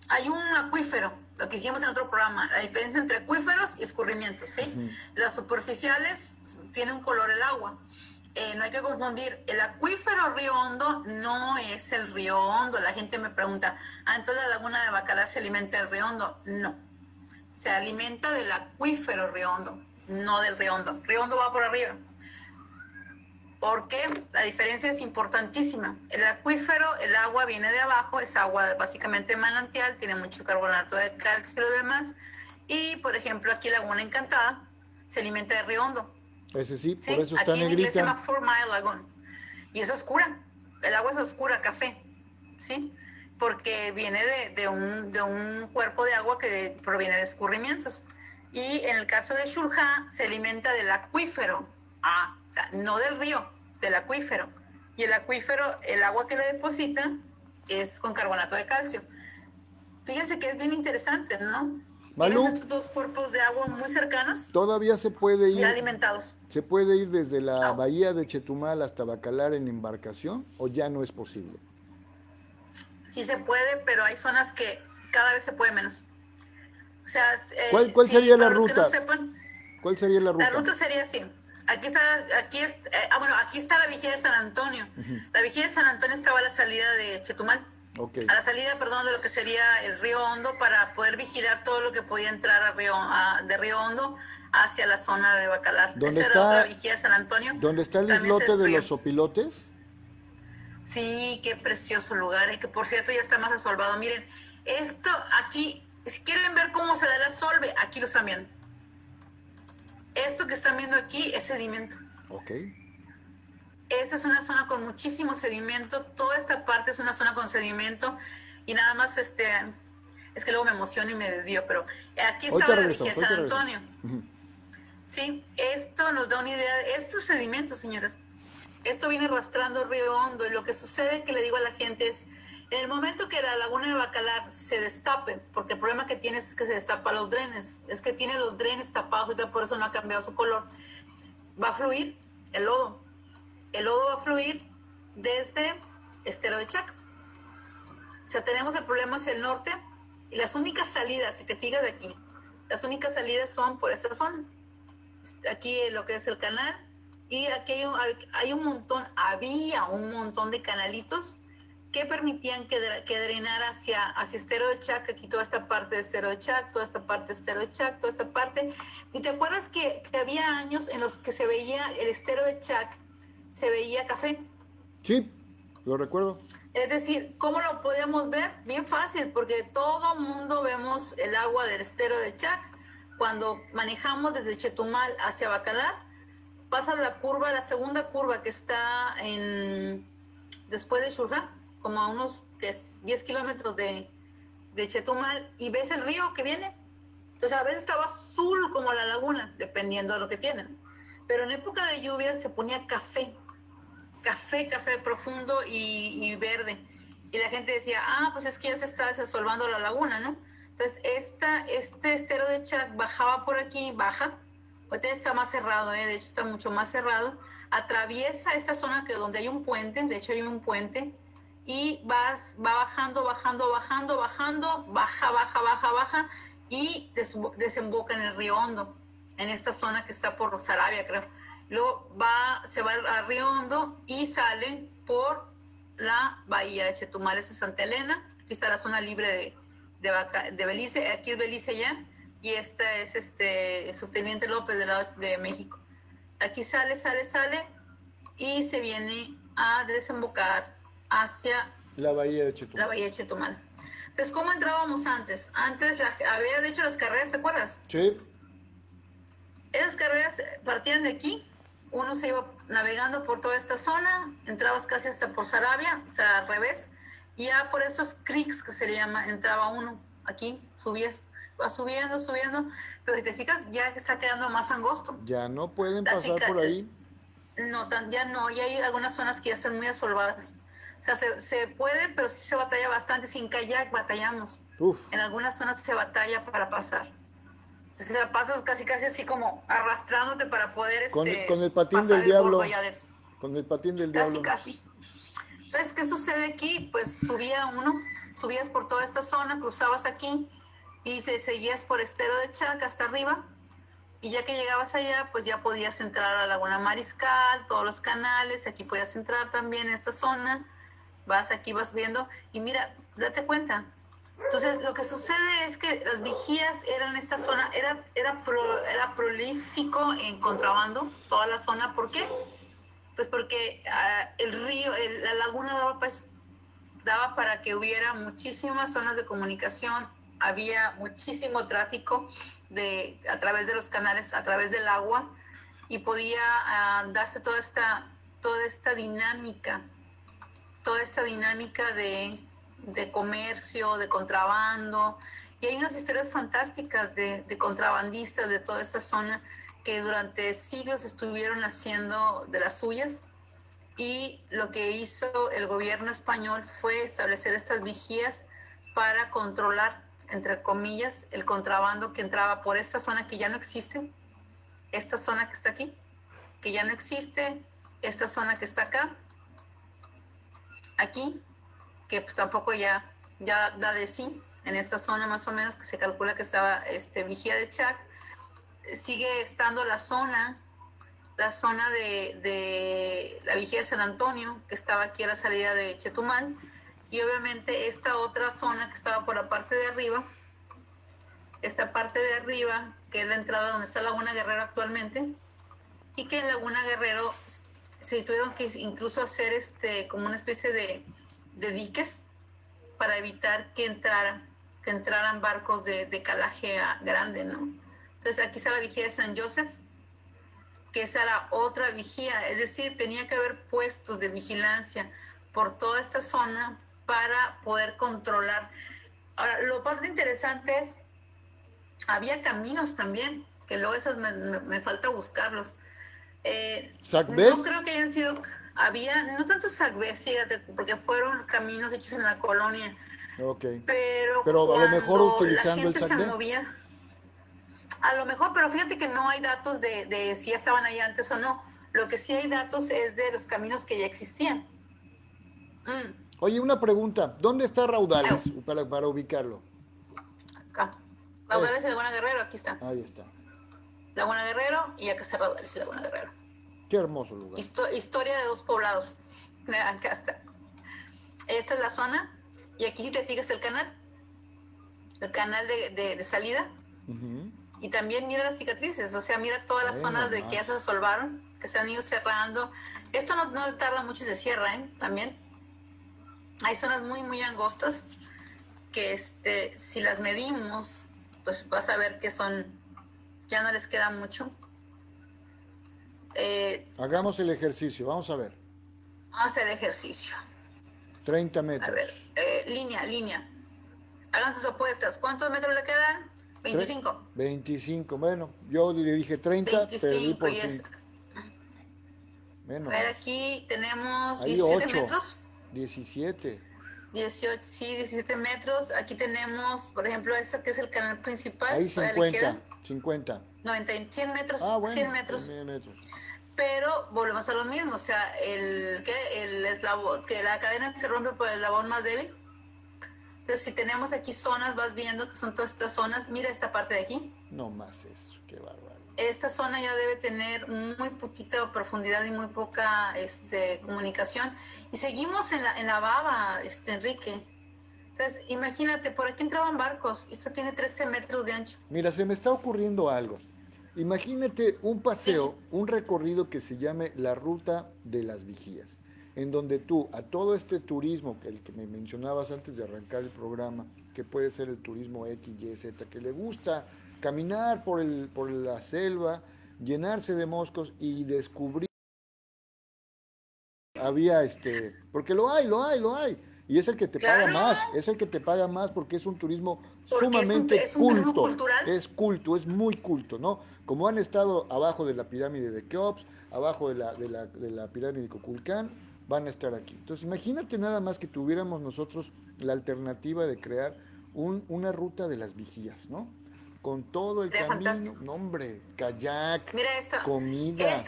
hay un acuífero lo que dijimos en otro programa, la diferencia entre acuíferos y escurrimientos, ¿sí? Las superficiales tienen un color el agua. No hay que confundir, el acuífero Río Hondo no es el Río Hondo. La gente me pregunta, entonces la laguna de Bacalar se alimenta del Río Hondo. No, se alimenta del acuífero Río Hondo, no del Río Hondo. Río Hondo va por arriba. Porque la diferencia es importantísima. El acuífero, el agua viene de abajo, es agua básicamente manantial, tiene mucho carbonato de calcio y lo demás. Y, por ejemplo, aquí Laguna Encantada se alimenta de Río Hondo. Ese sí, ¿Sí? por eso está Aquí en inglés se llama negrita. 4 Mile Lagoon. Y es oscura. El agua es oscura, café. ¿Sí? Porque viene de un cuerpo de agua que proviene de escurrimientos. Y en el caso de Xulha, se alimenta del acuífero. O sea, no del río, del acuífero. Y el acuífero, el agua que le deposita es con carbonato de calcio. Fíjense que es bien interesante, ¿no? Malú, Tienes estos dos cuerpos de agua muy cercanos todavía se puede y ir, alimentados. se puede ir desde la Ah, bahía de Chetumal hasta Bacalar en embarcación o ya no es posible. sí se puede, pero hay zonas que cada vez se puede menos. O sea, ¿Cuál sí, sería la para los que no ruta? sepan, ¿Cuál sería la la ruta? ruta sería así. Aquí está la vigía de San Antonio. La vigía de San Antonio estaba a la salida de Chetumal. Ok. A la salida, perdón, de lo que sería el río Hondo para poder vigilar todo lo que podía entrar de río Hondo hacia la zona de Bacalar. ¿Dónde Esa era otra está, vigía de San Antonio. dónde está el También se islote de destruyó. los sopilotes? Sí, qué precioso lugar, que por cierto ya está más asolvado. Miren, esto aquí, si quieren ver cómo se da la solve, aquí lo están viendo. Esto que están viendo aquí es sedimento. Ok. Esa es una zona con muchísimo sedimento. Toda esta parte es una zona con sedimento. Y nada más, es que luego me emociono y me desvío, pero aquí estaba la vigía de San Antonio. Sí, esto nos da una idea de estos sedimentos, señoras. Esto viene arrastrando Río Hondo, y lo que sucede, que le digo a la gente, es en el momento que la laguna de Bacalar se destape, porque el problema que tiene es que se destapa los drenes, es que tiene los drenes tapados y por eso no ha cambiado su color, va a fluir el lodo. El lodo va a fluir desde Estero de Chac. O sea, tenemos el problema hacia el norte y las únicas salidas, si te fijas de aquí, las únicas salidas son por esta zona. Aquí lo que es el canal, y aquí había un montón de canalitos que permitían que drenara hacia Estero de Chac, aquí toda esta parte de Estero de Chac, toda esta parte de Estero de Chac, toda esta parte. ¿Y te acuerdas que había años en los que se veía el Estero de Chac, se veía café? Sí, lo recuerdo. Es decir, ¿cómo lo podíamos ver? Bien fácil, porque todo mundo vemos el agua del Estero de Chac. Cuando manejamos desde Chetumal hacia Bacalar, pasa la curva, la segunda curva que está después de Xulha, como a unos 10 kilómetros de Chetumal, y ves el río que viene. Entonces a veces estaba azul como la laguna, dependiendo de lo que tienen. Pero en época de lluvia se ponía café profundo y verde. Y la gente decía, pues es que ya se está desasolvando la laguna, ¿no? Entonces este Estero de Chac bajaba por aquí, ahorita está más cerrado, de hecho está mucho más cerrado, atraviesa esta zona donde hay un puente, de hecho hay un puente, y va bajando, baja, y desemboca en el río Hondo, en esta zona que está por Sarabia, creo. Luego se va a Río Hondo y sale por la bahía de Chetumal, esa es Santa Elena. Aquí está la zona libre de Belice, aquí es Belice ya, y esta es Subteniente López del lado de México. Aquí sale y se viene a desembocar hacia La bahía de Chetumal. la bahía de Chetumal. Entonces, ¿cómo entrábamos antes? Antes había de hecho las carreras, ¿te acuerdas? Sí. Esas carreras partían de aquí, uno se iba navegando por toda esta zona, entrabas casi hasta por Sarabia, o sea, al revés, y ya por esos creeks que se le llama, entraba uno aquí, va subiendo, pero si te fijas, ya está quedando más angosto. Ya no pueden pasar por ahí. Ya hay algunas zonas que ya están muy asolvadas. O sea, se puede, pero sí se batalla bastante. Sin kayak batallamos. Uf. En algunas zonas se batalla para pasar. Entonces la pasas casi así como arrastrándote para poder Con el patín pasar del diablo. bordo ya Con el patín del diablo. Casi. Entonces, ¿qué sucede aquí? Pues subías por toda esta zona, cruzabas aquí, y te seguías por Estero de Chac hasta arriba, y ya que llegabas allá, pues ya podías entrar a Laguna Mariscal, todos los canales, aquí podías entrar también en esta zona, vas aquí, vas viendo, y mira, date cuenta. Entonces, lo que sucede es que las vigías eran esta zona, era prolífico en contrabando, toda la zona. ¿Por qué? Pues porque el río, la laguna daba para eso, daba para que hubiera muchísimas zonas de comunicación, había muchísimo tráfico a través de los canales, a través del agua, y podía darse toda esta dinámica de comercio, de contrabando. Y hay unas historias fantásticas de contrabandistas de toda esta zona que durante siglos estuvieron haciendo de las suyas. Y lo que hizo el gobierno español fue establecer estas vigías para controlar, entre comillas, el contrabando que entraba por esta zona que ya no existe, esta zona que está aquí, que ya no existe, esta zona que está acá, aquí, que pues tampoco ya da de sí, en esta zona más o menos que se calcula que estaba vigía de Chac. Sigue estando la zona de la vigía de San Antonio, que estaba aquí a la salida de Chetumal, y obviamente esta otra zona que estaba por la parte de arriba, esta parte de arriba, que es la entrada donde está Laguna Guerrero actualmente, y que en Laguna Guerrero se tuvieron que incluso hacer como una especie de diques para evitar que entraran barcos de calaje grande, ¿no? Entonces aquí está la vigía de San Joseph, que esa era otra vigía, es decir, tenía que haber puestos de vigilancia por toda esta zona para poder controlar. Ahora, lo parte interesante es, había caminos también, que luego esos me falta buscarlos. No creo que hayan sido, no tanto SACBES, fíjate, porque fueron caminos hechos en la colonia. Ok. Pero A lo mejor la utilizando el gente se SACBES. movía, a lo mejor, pero fíjate que no hay datos de si ya estaban ahí antes o no. Lo que sí hay datos es de los caminos que ya existían. Oye, una pregunta. ¿Dónde está Raudales para ubicarlo? Acá. Raudales y Laguna Guerrero, aquí está. Ahí está. Laguna Guerrero y acá está Raudales y Laguna Guerrero. Qué hermoso lugar. Historia de dos poblados. Acá está. Esta es la zona. Y aquí si te fijas el canal de salida. Uh-huh. Y también mira las cicatrices, o sea, mira todas las zonas de que ya se solvaron, que se han ido cerrando. Esto no tarda mucho y se cierra, también. Hay zonas muy, muy angostas que si las medimos, pues vas a ver que ya no les queda mucho. Hagamos el ejercicio, vamos a ver. Vamos a hacer el ejercicio. 30 metros. A ver, línea. Hagan sus apuestas. ¿Cuántos metros le quedan? 25. 25, bueno, yo le dije 30, 25, perdí por 5. Bueno, a ver, aquí tenemos ahí 17 8, metros. 17. 18, sí, 17 metros. Aquí tenemos, por ejemplo, esta que es el canal principal. Ahí 50, 50. 100 metros. Ah, bueno, 100 metros. 100 metros. Pero volvemos a lo mismo, o sea, el eslabón, que la cadena se rompe por el eslabón más débil. Entonces, si tenemos aquí zonas, vas viendo que son todas estas zonas. Mira esta parte de aquí. No más eso, qué bárbaro. Esta zona ya debe tener muy poquita profundidad y muy poca comunicación. Y seguimos en la baba, Enrique. Entonces, imagínate, por aquí entraban barcos. Esto tiene 13 metros de ancho. Mira, se me está ocurriendo algo. Imagínate un paseo, un recorrido que se llame la Ruta de las Vigías, en donde tú a todo este turismo, el que me mencionabas antes de arrancar el programa, que puede ser el turismo X, Y, Z, que le gusta caminar por la selva, llenarse de moscos y descubrir, porque lo hay. Y es el que te paga más, porque es un turismo sumamente culto, es culto, es muy culto, ¿no? Como han estado abajo de la pirámide de Keops, abajo de la pirámide de Kukulcán, van a estar aquí. Entonces imagínate nada más que tuviéramos nosotros la alternativa de crear una ruta de las vigías, ¿no? Con todo el camino, no hombre, kayak, mira esto, comida.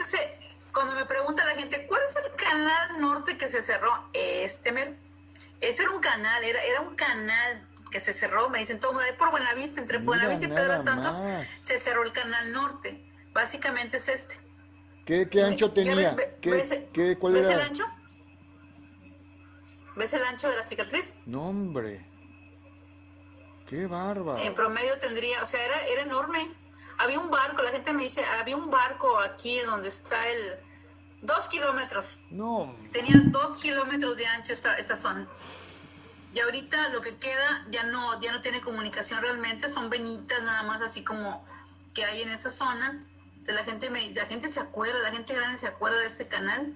Cuando me pregunta la gente, ¿cuál es el canal norte que se cerró? Mero. Ese era un canal, era un canal que se cerró, me dicen todo, por Buenavista, entre Mira, Buenavista y Pedro nada Santos, más. se cerró el canal norte. Básicamente es este. ¿Qué ancho ¿Ya ves, tenía? ¿Cuál ves el era? ancho? ¿Ves el ancho de la cicatriz? No, hombre, qué En bárbaro. promedio tendría, o sea, era enorme. Había un barco, la gente me dice, había un barco aquí donde está 2 kilómetros. No, Tenía 2 kilómetros de ancho esta zona. Y ahorita lo que queda ya no tiene comunicación realmente, son venitas nada más así como que hay en esa zona. Entonces la gente se acuerda, la gente grande se acuerda de este canal.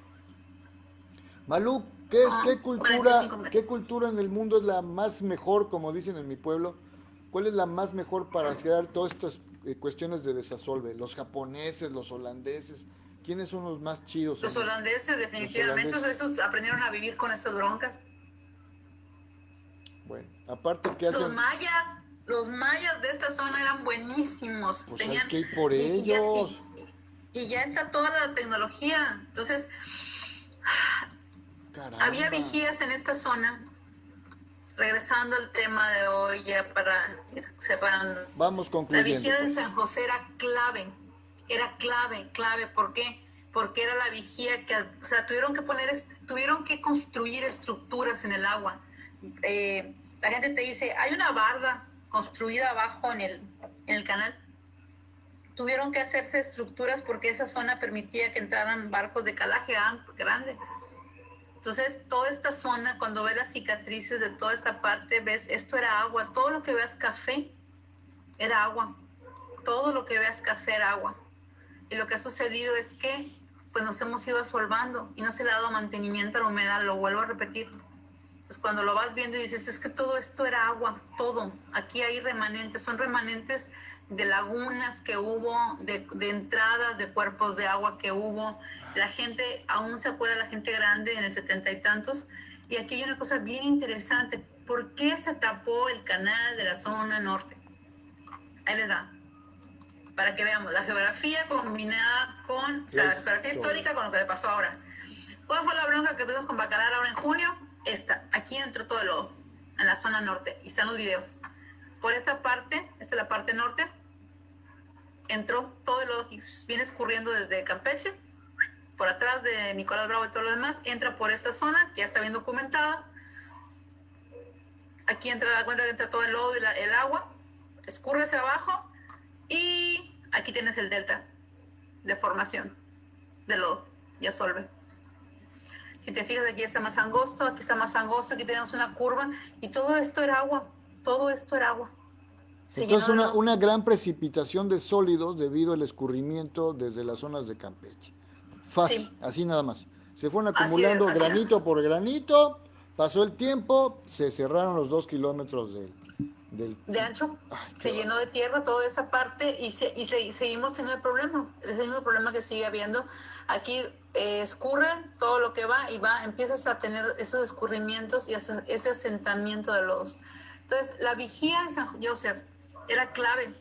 Malú, Son 45 qué metros. cultura en el mundo es la más mejor, como dicen en mi pueblo? ¿Cuál es la más mejor para hacer todas estas cuestiones de desasolve? ¿Los japoneses, los holandeses? ¿Quiénes son los más chidos Los en esto? holandeses Los definitivamente, holandeses. esos aprendieron a vivir con esas broncas. Bueno, aparte que Los hacen, mayas, los mayas de esta zona eran buenísimos. pues hay Tenían, que ir por y ya, ellos. y ya está toda la tecnología. Entonces, había Caramba. vigías en esta zona. Regresando al tema de hoy, ya para ir cerrando. Vamos La concluyendo, vigía de pues. San José era clave. ¿Por qué? Porque era la vigía que, o sea, tuvieron que construir estructuras en el agua. La gente te dice, hay una barda construida abajo en el canal. Tuvieron que hacerse estructuras porque esa zona permitía que entraran barcos de calaje grande. Entonces, toda esta zona, cuando ves las cicatrices de toda esta parte, ves, esto era agua. Todo lo que veas café era agua. Todo lo que veas café era agua. Y lo que ha sucedido es que pues nos hemos ido asolvando y no se le ha dado mantenimiento a la humedad, lo vuelvo a repetir. Entonces, cuando lo vas viendo y dices, es que todo esto era agua, todo. Aquí hay remanentes, son remanentes de lagunas que hubo, de entradas, de cuerpos de agua que hubo. La gente, aún se acuerda la gente grande en el 70 y tantos. Y aquí hay una cosa bien interesante. ¿Por qué se tapó el canal de la zona norte? Ahí les da. Para que veamos la geografía combinada con, o sea, la geografía histórica con lo que le pasó ahora. ¿Cuál fue la bronca que tuvimos con Bacalar ahora en junio? Aquí entró todo el lodo, en la zona norte, y están los videos. Por esta parte, esta es la parte norte, entró todo el lodo que viene escurriendo desde Campeche, por atrás de Nicolás Bravo y todo lo demás, entra por esta zona, que ya está bien documentada. Aquí entra todo el lodo y el agua, escurre hacia abajo, y aquí tienes el delta de formación de lodo, ya solve. Si te fijas, aquí está más angosto, aquí está más angosto, aquí tenemos una curva, y todo esto era agua, todo esto era agua. Se llenó Entonces de lodo. una gran precipitación de sólidos debido al escurrimiento desde las zonas de Campeche. Fácil, Sí, así nada más. Se fueron así, acumulando así. granito por granito, pasó el tiempo, se cerraron los 2 kilómetros del... De ancho, Ay, qué se llenó bárbaro. de tierra toda esa parte y seguimos teniendo el mismo problema que sigue habiendo. Aquí escurre todo lo que va y empiezas a tener esos escurrimientos y ese asentamiento de lodos. Entonces, la vigía de San Joseph era clave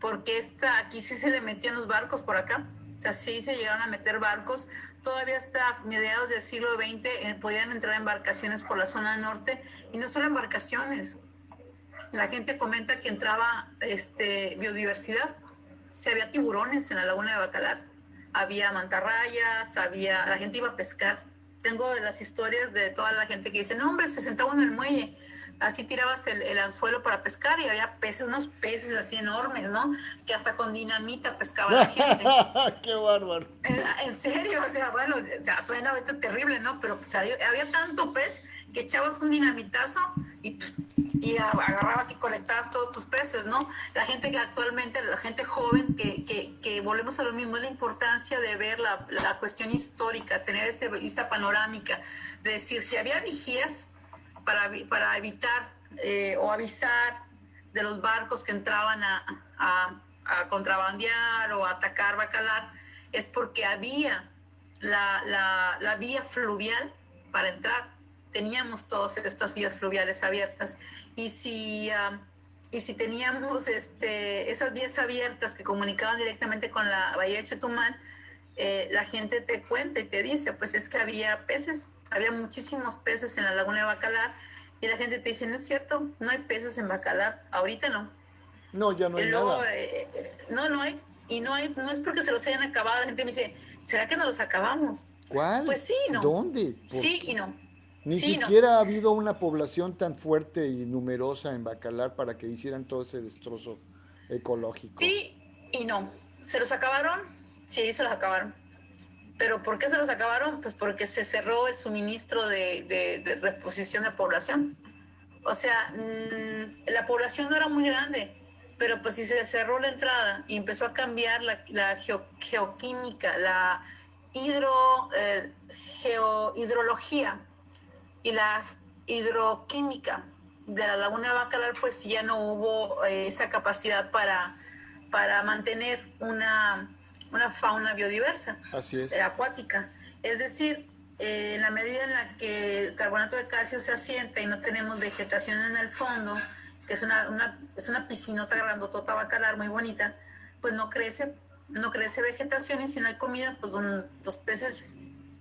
porque aquí sí se le metían los barcos por acá, o sea, sí se llegaron a meter barcos, todavía hasta mediados del siglo XX podían entrar embarcaciones por la zona norte, y no solo embarcaciones, la gente comenta que entraba biodiversidad, o sea, había tiburones en la laguna de Bacalar, había mantarrayas, la gente iba a pescar. Tengo las historias de toda la gente que dice, no hombre, se sentaba en el muelle, así tirabas el anzuelo para pescar y había peces, unos peces así enormes, ¿no? Que hasta con dinamita pescaba la gente. ¡Qué bárbaro! En serio, o sea, bueno, o sea, suena ahorita terrible, ¿no? Pero pues, había tanto pez que echabas un dinamitazo y agarrabas y colectabas todos tus peces, ¿no? La gente que actualmente, la gente joven, que volvemos a lo mismo, es la importancia de ver la cuestión histórica, tener esta vista panorámica, de decir, si había vigías para evitar o avisar de los barcos que entraban a contrabandear o a atacar Bacalar, es porque había la vía fluvial para entrar. Teníamos todas estas vías fluviales abiertas. Y si teníamos esas vías abiertas que comunicaban directamente con la bahía de Chetumal, la gente te cuenta y te dice, pues es que había peces, había muchísimos peces en la laguna de Bacalar, Y la gente te dice, no es cierto, no hay peces en Bacalar, ahorita no. No, ya no Y hay luego, nada. no hay. Y no hay, no es porque se los hayan acabado. La gente me dice, ¿será que nos los acabamos? ¿Cuál? Pues sí y no. ¿Dónde? ¿Por Sí y qué? no. Ni Sí y no. siquiera ha habido una población tan fuerte y numerosa en Bacalar para que hicieran todo ese destrozo ecológico. Sí y no. ¿Se los acabaron? Sí, se los acabaron. ¿Pero por qué se los acabaron? Pues porque se cerró el suministro de reposición de población. O sea, la población no era muy grande, pero pues si se cerró la entrada y empezó a cambiar la geoquímica, la hidrología y la hidroquímica de la laguna de Bacalar, pues ya no hubo esa capacidad para mantener una fauna biodiversa, Así es. acuática. Es decir, en la medida en la que el carbonato de calcio se asienta y no tenemos vegetación en el fondo, que es una piscinota grandotota Bacalar muy bonita, pues no crece vegetación, y si no hay comida, pues los peces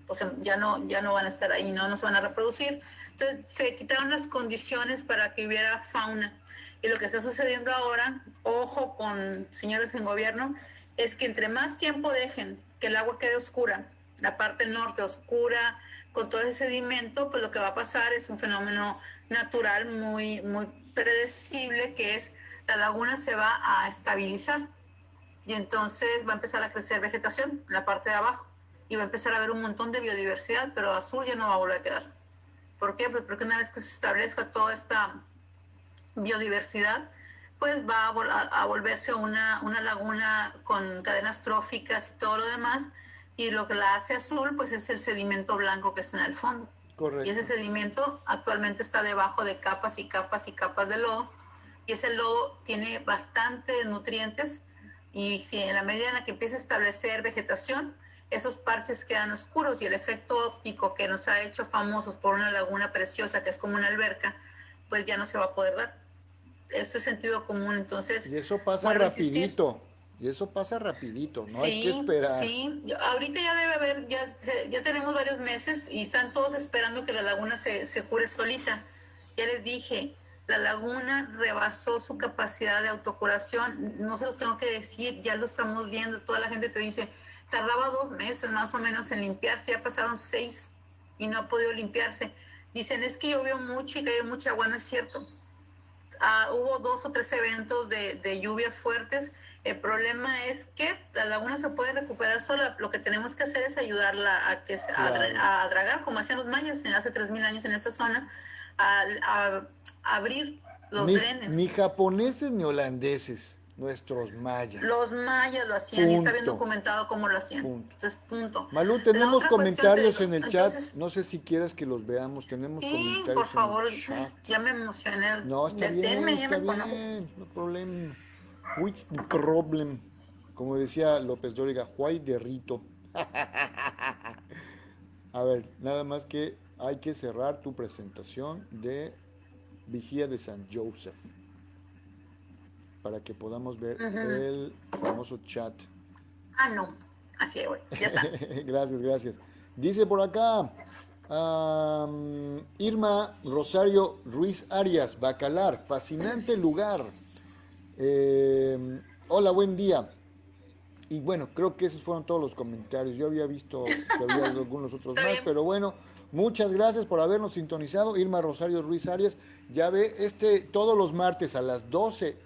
pues ya no van a estar ahí, no se van a reproducir. Entonces se quitaron las condiciones para que hubiera fauna. Y lo que está sucediendo ahora, ojo con señores en gobierno, es que entre más tiempo dejen que el agua quede oscura, la parte norte oscura, con todo ese sedimento, pues lo que va a pasar es un fenómeno natural muy predecible, que es la laguna se va a estabilizar y entonces va a empezar a crecer vegetación en la parte de abajo y va a empezar a haber un montón de biodiversidad, pero azul ya no va a volver a quedar. ¿Por qué? Pues porque una vez que se establezca toda esta biodiversidad, pues va a volverse una laguna con cadenas tróficas y todo lo demás, y lo que la hace azul pues es el sedimento blanco que está en el fondo. Y ese Correcto. sedimento actualmente está debajo de capas y capas y capas de lodo, y ese lodo tiene bastantes nutrientes, y si en la medida en la que empieza a establecer vegetación, esos parches quedan oscuros, y el efecto óptico que nos ha hecho famosos por una laguna preciosa que es como una alberca, pues ya no se va a poder dar. Eso es sentido común. Entonces, Y eso pasa vuelvo a insistir. rapidito. Y eso pasa rapidito. No hay que Sí, esperar. sí. Ahorita ya debe haber, ya tenemos varios meses y están todos esperando que la laguna se cure solita. Ya les dije, la laguna rebasó su capacidad de autocuración. No se los tengo que decir, ya lo estamos viendo. Toda la gente te dice, tardaba 2 meses más o menos en limpiarse, ya pasaron 6 y no ha podido limpiarse. Dicen, es que llovió mucho y cayó mucha agua. No es cierto. Hubo 2 o 3 eventos de lluvias fuertes. El problema es que la laguna se puede recuperar sola. Lo que tenemos que hacer es ayudarla Claro. a dragar, como hacían los mayas hace 3000 años en esa zona, a abrir los Ni drenes. japoneses ni holandeses. Nuestros mayas. Los mayas lo hacían y está bien Punto. documentado cómo lo hacían. Punto. Entonces, punto. Malú, La tenemos otra cuestión comentarios en el chat. entonces, No sé si quieras que los veamos. Tenemos sí, por comentarios en el favor, chat. ya me emocioné. No, Deténme, ya está me conoces. bien. No problem. Which problem. Como decía López Dóriga, Juay de Rito. A ver, nada más que hay que cerrar tu presentación de Vigía de San Joseph para que podamos ver Ujú. el famoso chat. No, así voy, ya está. Gracias, gracias. Dice por acá Irma Rosario Ruiz Arias, Bacalar, fascinante lugar. Hola, buen día. Y bueno, creo que esos fueron todos los comentarios. Yo había visto que había algunos otros Está más, bien. pero bueno, muchas gracias por habernos sintonizado. Irma Rosario Ruiz Arias, ya ve, todos los martes a las 12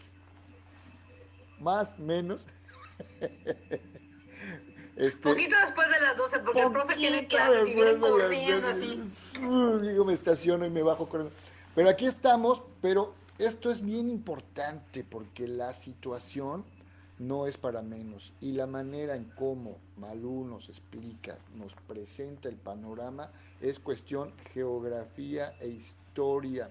más menos, este, Poquito después de las 12, porque el profe tiene poquito clases y viene después de las corriendo así. 12, digo, me estaciono y me bajo corriendo. Pero aquí estamos, pero esto es bien importante porque la situación no es para menos. Y la manera en cómo Malú nos explica, nos presenta el panorama, es cuestión geografía e historia,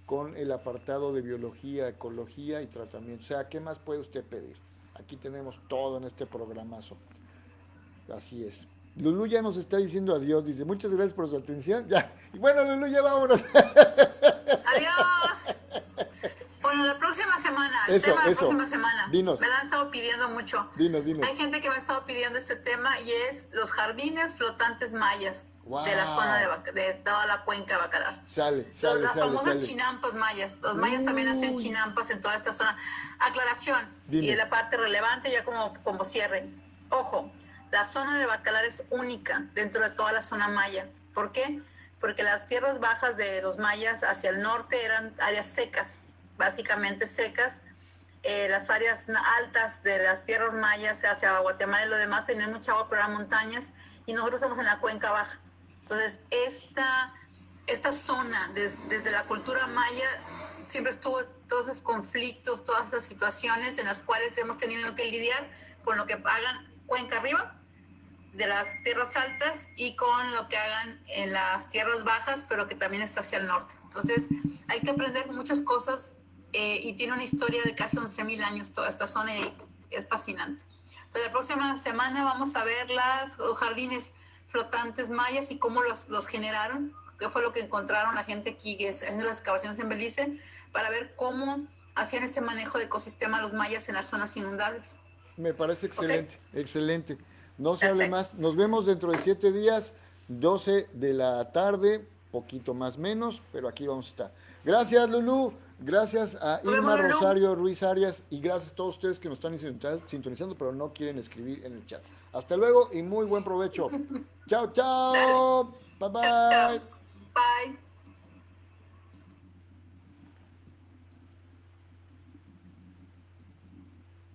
con el apartado de biología, ecología y tratamiento. O sea, ¿qué más puede usted pedir? Aquí tenemos todo en este programazo. Así es. Lulú ya nos está diciendo adiós, dice, muchas gracias por su atención. Ya, y bueno, Lulú, ya vámonos. Adiós. Bueno, la próxima semana, el Eso, tema de la eso. próxima semana, Dinos, me lo han estado pidiendo mucho. dinos, dinos. Hay gente que me ha estado pidiendo este tema y es los jardines flotantes mayas. de la zona Wow. de toda la cuenca de Bacalar. Sale, Las sale, famosas sale. chinampas mayas. Los mayas también hacen Uy. chinampas en toda esta zona. Aclaración, y Dime. la parte relevante ya como cierre. Ojo, la zona de Bacalar es única dentro de toda la zona maya. ¿Por qué? Porque las tierras bajas de los mayas hacia el norte eran áreas secas, básicamente secas. Las áreas altas de las tierras mayas hacia Guatemala y lo demás tenían mucha agua, pero eran montañas, y nosotros estamos en la cuenca baja. Entonces, esta zona, desde la cultura maya, siempre estuvo todos esos conflictos, todas esas situaciones en las cuales hemos tenido que lidiar con lo que hagan cuenca arriba de las tierras altas y con lo que hagan en las tierras bajas, pero que también está hacia el norte. Entonces, hay que aprender muchas cosas, y tiene una historia de casi 11.000 años toda esta zona y es fascinante. Entonces, la próxima semana vamos a ver los jardines flotantes mayas y cómo los generaron, qué fue lo que encontraron la gente aquí que haciendo las excavaciones en Belice, para ver cómo hacían este manejo de ecosistema los mayas en las zonas inundables. Me parece ¿Ok? excelente, excelente. No se hable Perfecto. más. Nos vemos dentro de 7 días, 12 de la tarde, poquito más menos, pero aquí vamos a estar. Gracias, Lulú. Gracias a Nos vemos, Irma Lulú. Rosario Ruiz Arias y gracias a todos ustedes que nos están sintonizando, pero no quieren escribir en el chat. Hasta luego y muy buen provecho. Chao, Dale. chao. Bye Chao, chao. bye. Bye.